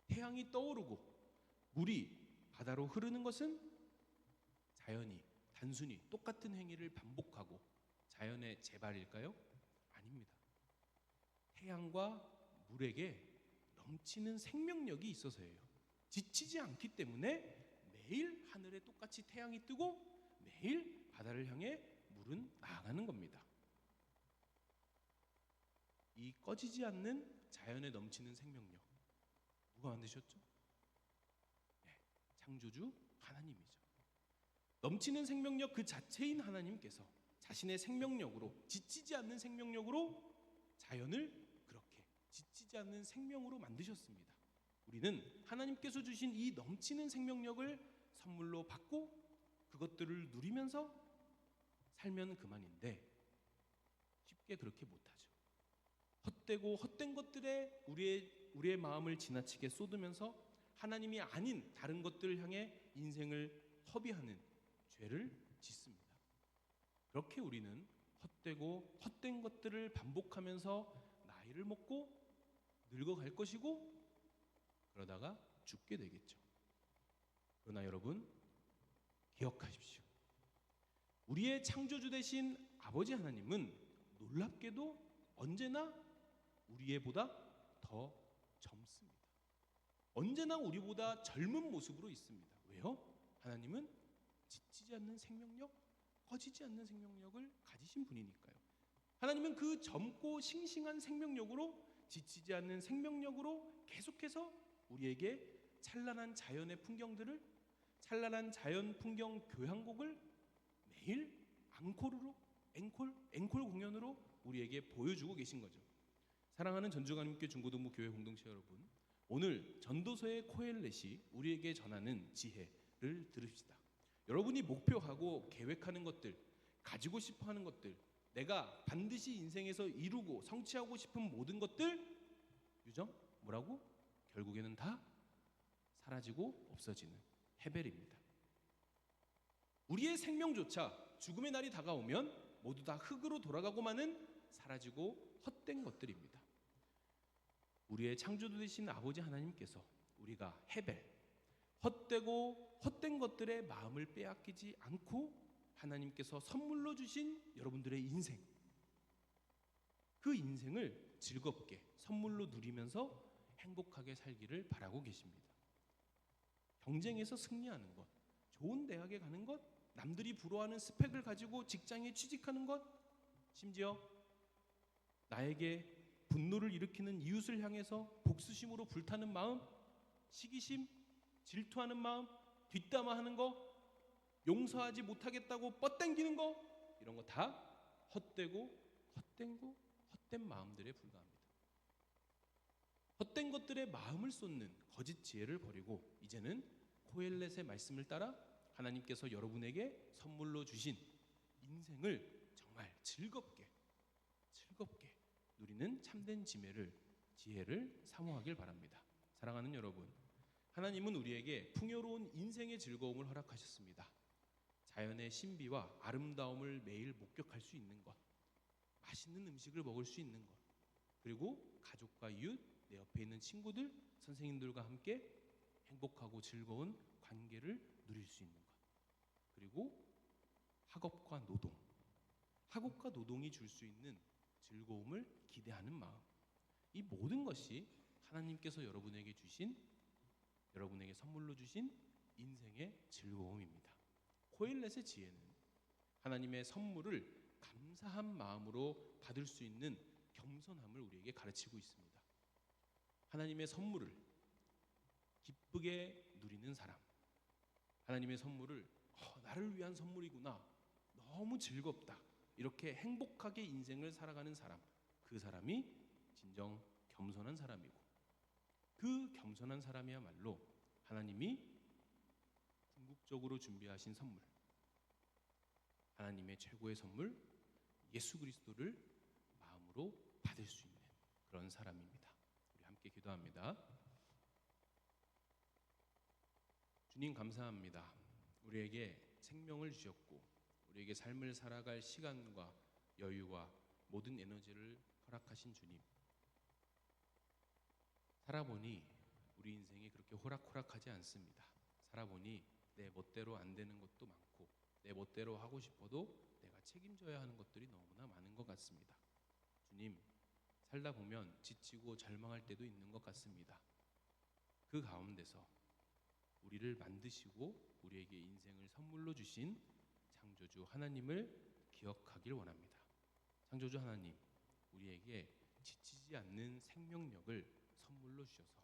태양이 떠오르고 물이 바다로 흐르는 것은 자연이 단순히 똑같은 행위를 반복하고 자연의 재발일까요? 아닙니다. 태양과 물에게 넘치는 생명력이 있어서예요. 지치지 않기 때문에 매일 하늘에 똑같이 태양이 뜨고 매일 바다를 향해 물은 나아가는 겁니다. 이 꺼지지 않는 자연에 넘치는 생명력 누가 만드셨죠? 네, 창조주 하나님이죠. 넘치는 생명력 그 자체인 하나님께서 자신의 생명력으로, 지치지 않는 생명력으로 자연을 그렇게 지치지 않는 생명으로 만드셨습니다. 우리는 하나님께서 주신 이 넘치는 생명력을 선물로 받고 그것들을 누리면서 살면 그만인데 쉽게 그렇게 못하죠. 헛되고 헛된 것들에 우리의 마음을 지나치게 쏟으면서 하나님이 아닌 다른 것들을 향해 인생을 허비하는 죄를 짓습니다. 그렇게 우리는 헛되고 헛된 것들을 반복하면서 나이를 먹고 늙어갈 것이고 그러다가 죽게 되겠죠. 그러나 여러분 기억하십시오. 우리의 창조주 되신 아버지 하나님은 놀랍게도 언제나 우리보다 더 젊습니다. 언제나 우리보다 젊은 모습으로 있습니다. 왜요? 하나님은 지치지 않는 생명력, 꺼지지 않는 생명력을 가지신 분이니까요. 하나님은 그 젊고 싱싱한 생명력으로, 지치지 않는 생명력으로 계속해서 우리에게 찬란한 자연의 풍경들을, 찬란한 자연 풍경 교향곡을 매일 앵콜 공연으로 우리에게 보여주고 계신 거죠. 사랑하는 전주강림교회 중고등부 교회 공동체 여러분, 오늘 전도서의 코엘렛이 우리에게 전하는 지혜를 들읍시다. 여러분이 목표하고 계획하는 것들, 가지고 싶어하는 것들, 내가 반드시 인생에서 이루고 성취하고 싶은 모든 것들 유정 뭐라고? 결국에는 다 사라지고 없어지는 헤벨입니다. 우리의 생명조차 죽음의 날이 다가오면 모두 다 흙으로 돌아가고 마는 사라지고 헛된 것들입니다. 우리의 창조주 되신 아버지 하나님께서 우리가 헤벨, 헛되고 헛된 것들의 마음을 빼앗기지 않고 하나님께서 선물로 주신 여러분들의 인생, 그 인생을 즐겁게 선물로 누리면서 행복하게 살기를 바라고 계십니다. 경쟁에서 승리하는 것, 좋은 대학에 가는 것, 남들이 부러워하는 스펙을 가지고 직장에 취직하는 것, 심지어 나에게 분노를 일으키는 이웃을 향해서 복수심으로 불타는 마음, 시기심, 질투하는 마음, 뒷담화하는 거, 용서하지 못하겠다고 뻗당기는 거, 이런 거 다 헛되고 헛된 마음들에 불과합니다. 헛된 것들의 마음을 쏟는 거짓 지혜를 버리고 이제는 코엘렛의 말씀을 따라 하나님께서 여러분에게 선물로 주신 인생을 정말 즐겁게 누리는 참된 지혜를 사모하길 바랍니다. 사랑하는 여러분, 하나님은 우리에게 풍요로운 인생의 즐거움을 허락하셨습니다. 자연의 신비와 아름다움을 매일 목격할 수 있는 것, 맛있는 음식을 먹을 수 있는 것, 그리고 가족과 이웃, 내 옆에 있는 친구들, 선생님들과 함께 행복하고 즐거운 관계를 누릴 수 있는 것, 그리고 학업과 노동이 줄 수 있는 즐거움을 기대하는 마음, 이 모든 것이 하나님께서 여러분에게 선물로 주신 인생의 즐거움입니다. 코엘렛의 지혜는 하나님의 선물을 감사한 마음으로 받을 수 있는 겸손함을 우리에게 가르치고 있습니다. 하나님의 선물을 기쁘게 누리는 사람, 하나님의 선물을 나를 위한 선물이구나, 너무 즐겁다, 이렇게 행복하게 인생을 살아가는 사람, 그 사람이 진정 겸손한 사람이고, 그 겸손한 사람이야말로 하나님이 궁극적으로 준비하신 선물, 하나님의 최고의 선물 예수 그리스도를 마음으로 받을 수 있는 그런 사람입니다. 우리 함께 기도합니다. 주님 감사합니다. 우리에게 생명을 주셨고 우리에게 삶을 살아갈 시간과 여유와 모든 에너지를 허락하신 주님, 살아보니 우리 인생이 그렇게 호락호락하지 않습니다. 살아보니 내 멋대로 안 되는 것도 많고, 내 멋대로 하고 싶어도 내가 책임져야 하는 것들이 너무나 많은 것 같습니다. 주님, 살다 보면 지치고 절망할 때도 있는 것 같습니다. 그 가운데서 우리를 만드시고 우리에게 인생을 선물로 주신 창조주 하나님을 기억하길 원합니다. 창조주 하나님, 우리에게 지치지 않는 생명력을 선물로 주셔서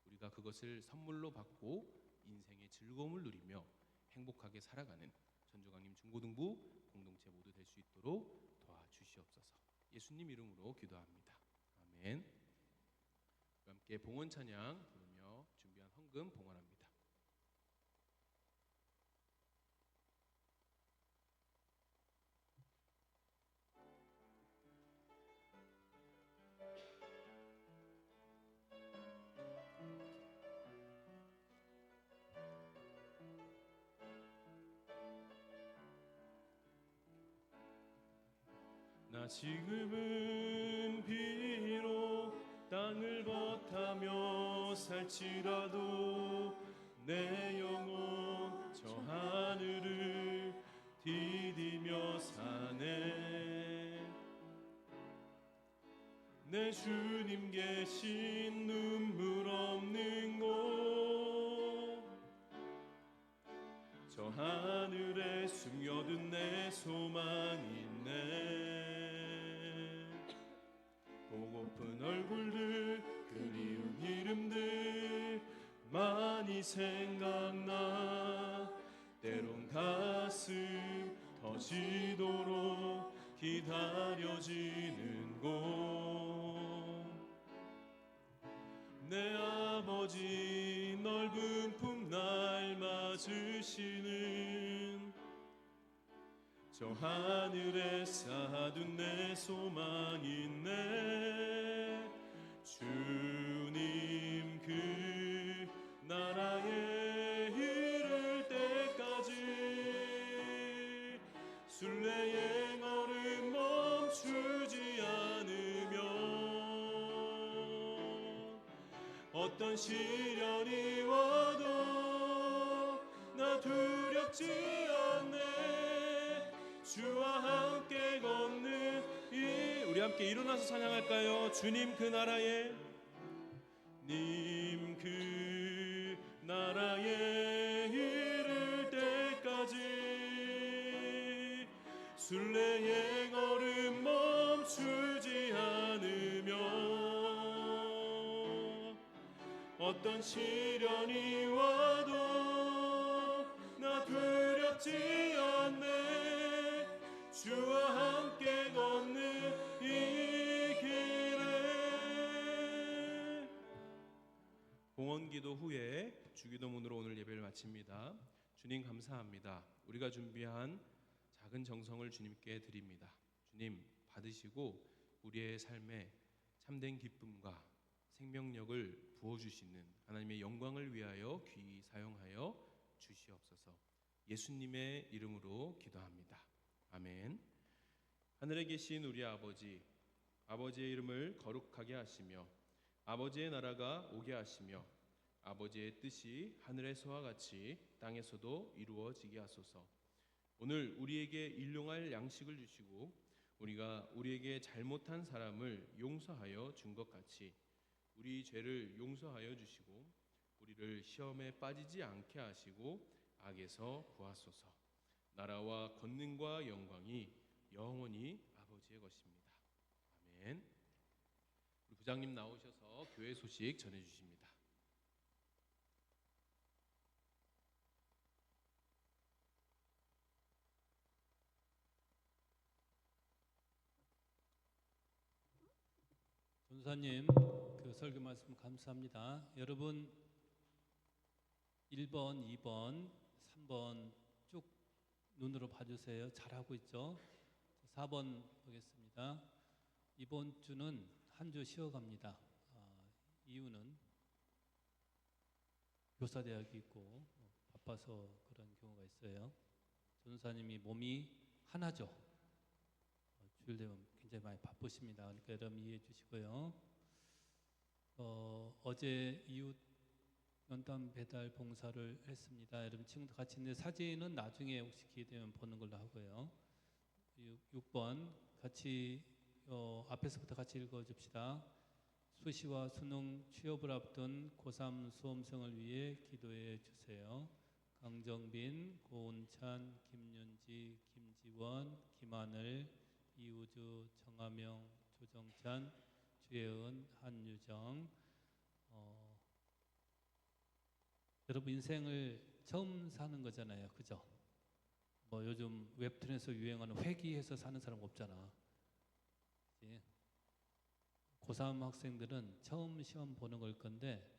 우리가 그것을 선물로 받고 인생의 즐거움을 누리며 행복하게 살아가는 전주강림 중고등부 공동체 모두 될 수 있도록 도와주시옵소서. 예수님 이름으로 기도합니다. 아멘. 함께 봉헌 찬양 부르며 준비한 헌금 봉헌합니다. 나 지금은 비록 땅을 버타며 살지라도 내 영혼 저 하늘을 디디며 사네. 내 주님 계신 눈물 없는 곳, 저 하늘에 숨겨둔 내 소망이 있네. 보고픈 얼굴들, 그리운 이름들 많이 생각나. 때론 가슴 터지도록 기다려지는 곳, 내 아버지 넓은 품 날 맞으시는 저 하늘에 쌓아둔 내 소망이 있네. 주님 그 나라에 이를 때까지 순례의 걸음 멈추지 않으면 어떤 시련이 와도 나 두렵지 않네. 주와 함께 걷는 우리 함께 일어나서 찬양할까요? 주님 그 나라에 님 그 나라에 이를 때까지 순례의 걸음 멈추지 않으며 어떤 시련이 와도 나 두렵지 않네. 주와 함께 걷는 이 길에. 봉헌기도 후에 주기도문으로 오늘 예배를 마칩니다. 주님 감사합니다. 우리가 준비한 작은 정성을 주님께 드립니다. 주님 받으시고 우리의 삶에 참된 기쁨과 생명력을 부어주시는 하나님의 영광을 위하여 귀히 사용하여 주시옵소서. 예수님의 이름으로 기도합니다. 아멘. 하늘에 계신 우리 아버지, 아버지의 이름을 거룩하게 하시며 아버지의 나라가 오게 하시며 아버지의 뜻이 하늘에서와 같이 땅에서도 이루어지게 하소서. 오늘 우리에게 일용할 양식을 주시고 우리가 우리에게 잘못한 사람을 용서하여 준 것 같이 우리 죄를 용서하여 주시고 우리를 시험에 빠지지 않게 하시고 악에서 구하소서. 나라와 권능과 영광이 영원히 아버지의 것입니다. 아멘. 우리 부장님 나오셔서 교회 소식 전해주십니다. 전사님 그 설교 말씀 감사합니다. 여러분 1번, 2번, 3번 쭉 눈으로 봐주세요. 잘하고 있죠? 4번 보겠습니다. 이번 주는 한 주 쉬어갑니다. 이유는 교사대학이 있고 바빠서 그런 경우가 있어요. 전사님이 몸이 하나죠. 주일 되면 굉장히 많이 바쁘십니다. 그러니까 여러분 이해해 주시고요. 어제 이웃 연탄 배달 봉사를 했습니다. 여러분 친구들 같이 있는데 사진은 나중에 혹시 기회 되면 보는 걸로 하고요. 6번 같이 앞에서부터 같이 읽어줍시다. 수시와 수능 취업을 앞둔 고3 수험생을 위해 기도해 주세요. 강정빈, 고은찬, 김윤지, 김지원, 김하늘, 이우주, 정하명, 조정찬, 주혜은, 한유정. 여러분 인생을 처음 사는 거잖아요, 그죠? 뭐 요즘 웹툰에서 유행하는 회귀해서 사는 사람 없잖아. 그치? 고3 학생들은 처음 시험 보는 걸 건데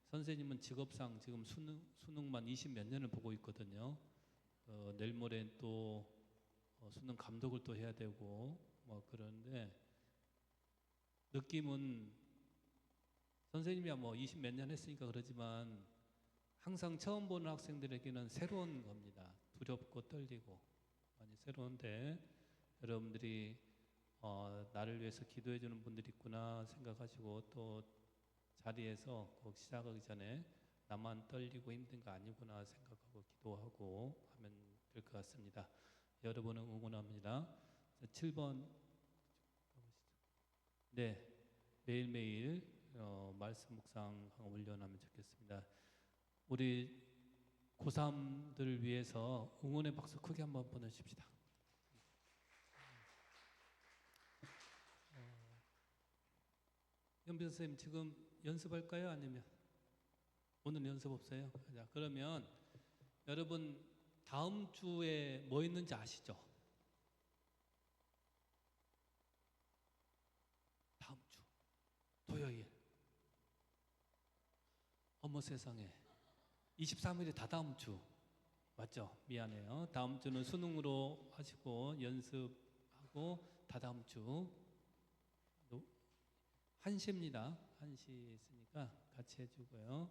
선생님은 직업상 지금 수능만 20 몇 년을 보고 있거든요. 내일 모레는 또 수능 감독을 또 해야 되고 뭐 그런데 느낌은 선생님이야 뭐 20 몇 년 했으니까 그러지만 항상 처음 보는 학생들에게는 새로운 겁니다. 두렵고 떨리고 많이 새로운데 여러분들이 나를 위해서 기도해 주는 분들이 있구나 생각하시고 또 자리에서 꼭 시작하기 전에 나만 떨리고 힘든 거 아니구나 생각하고 기도하고 하면 될 것 같습니다. 여러분을 응원합니다. 7번 네, 매일매일 말씀 묵상 훈련하면 좋겠습니다. 우리 고3들 위해서 응원의 박수 크게 한번 보내주십시다. 연빈 선생님 지금 연습할까요? 아니면 오늘 연습 없어요? 자, 그러면 여러분 다음 주에 뭐 있는지 아시죠? 다음 주 토요일. 어머 세상에 23일이 다 다음 주 맞죠? 미안해요. 다음 주는 수능으로 하시고 연습하고 다 다음 주 1시입니다. 1시 있으니까 같이 해주고요.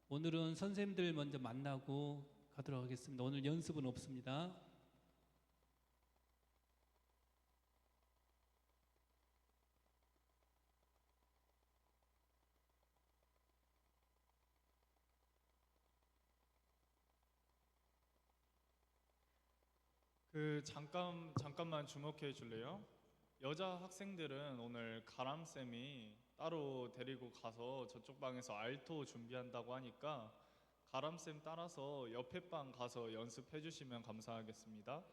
오늘은 선생님들 먼저 만나고 가도록 하겠습니다. 오늘 연습은 없습니다. 잠깐만 주목해 줄래요? 여자 학생들은 오늘 가람 쌤이 따로 데리고 가서 저쪽 방에서 알토 준비한다고 하니까 가람 쌤 따라서 옆에 방 가서 연습해 주시면 감사하겠습니다.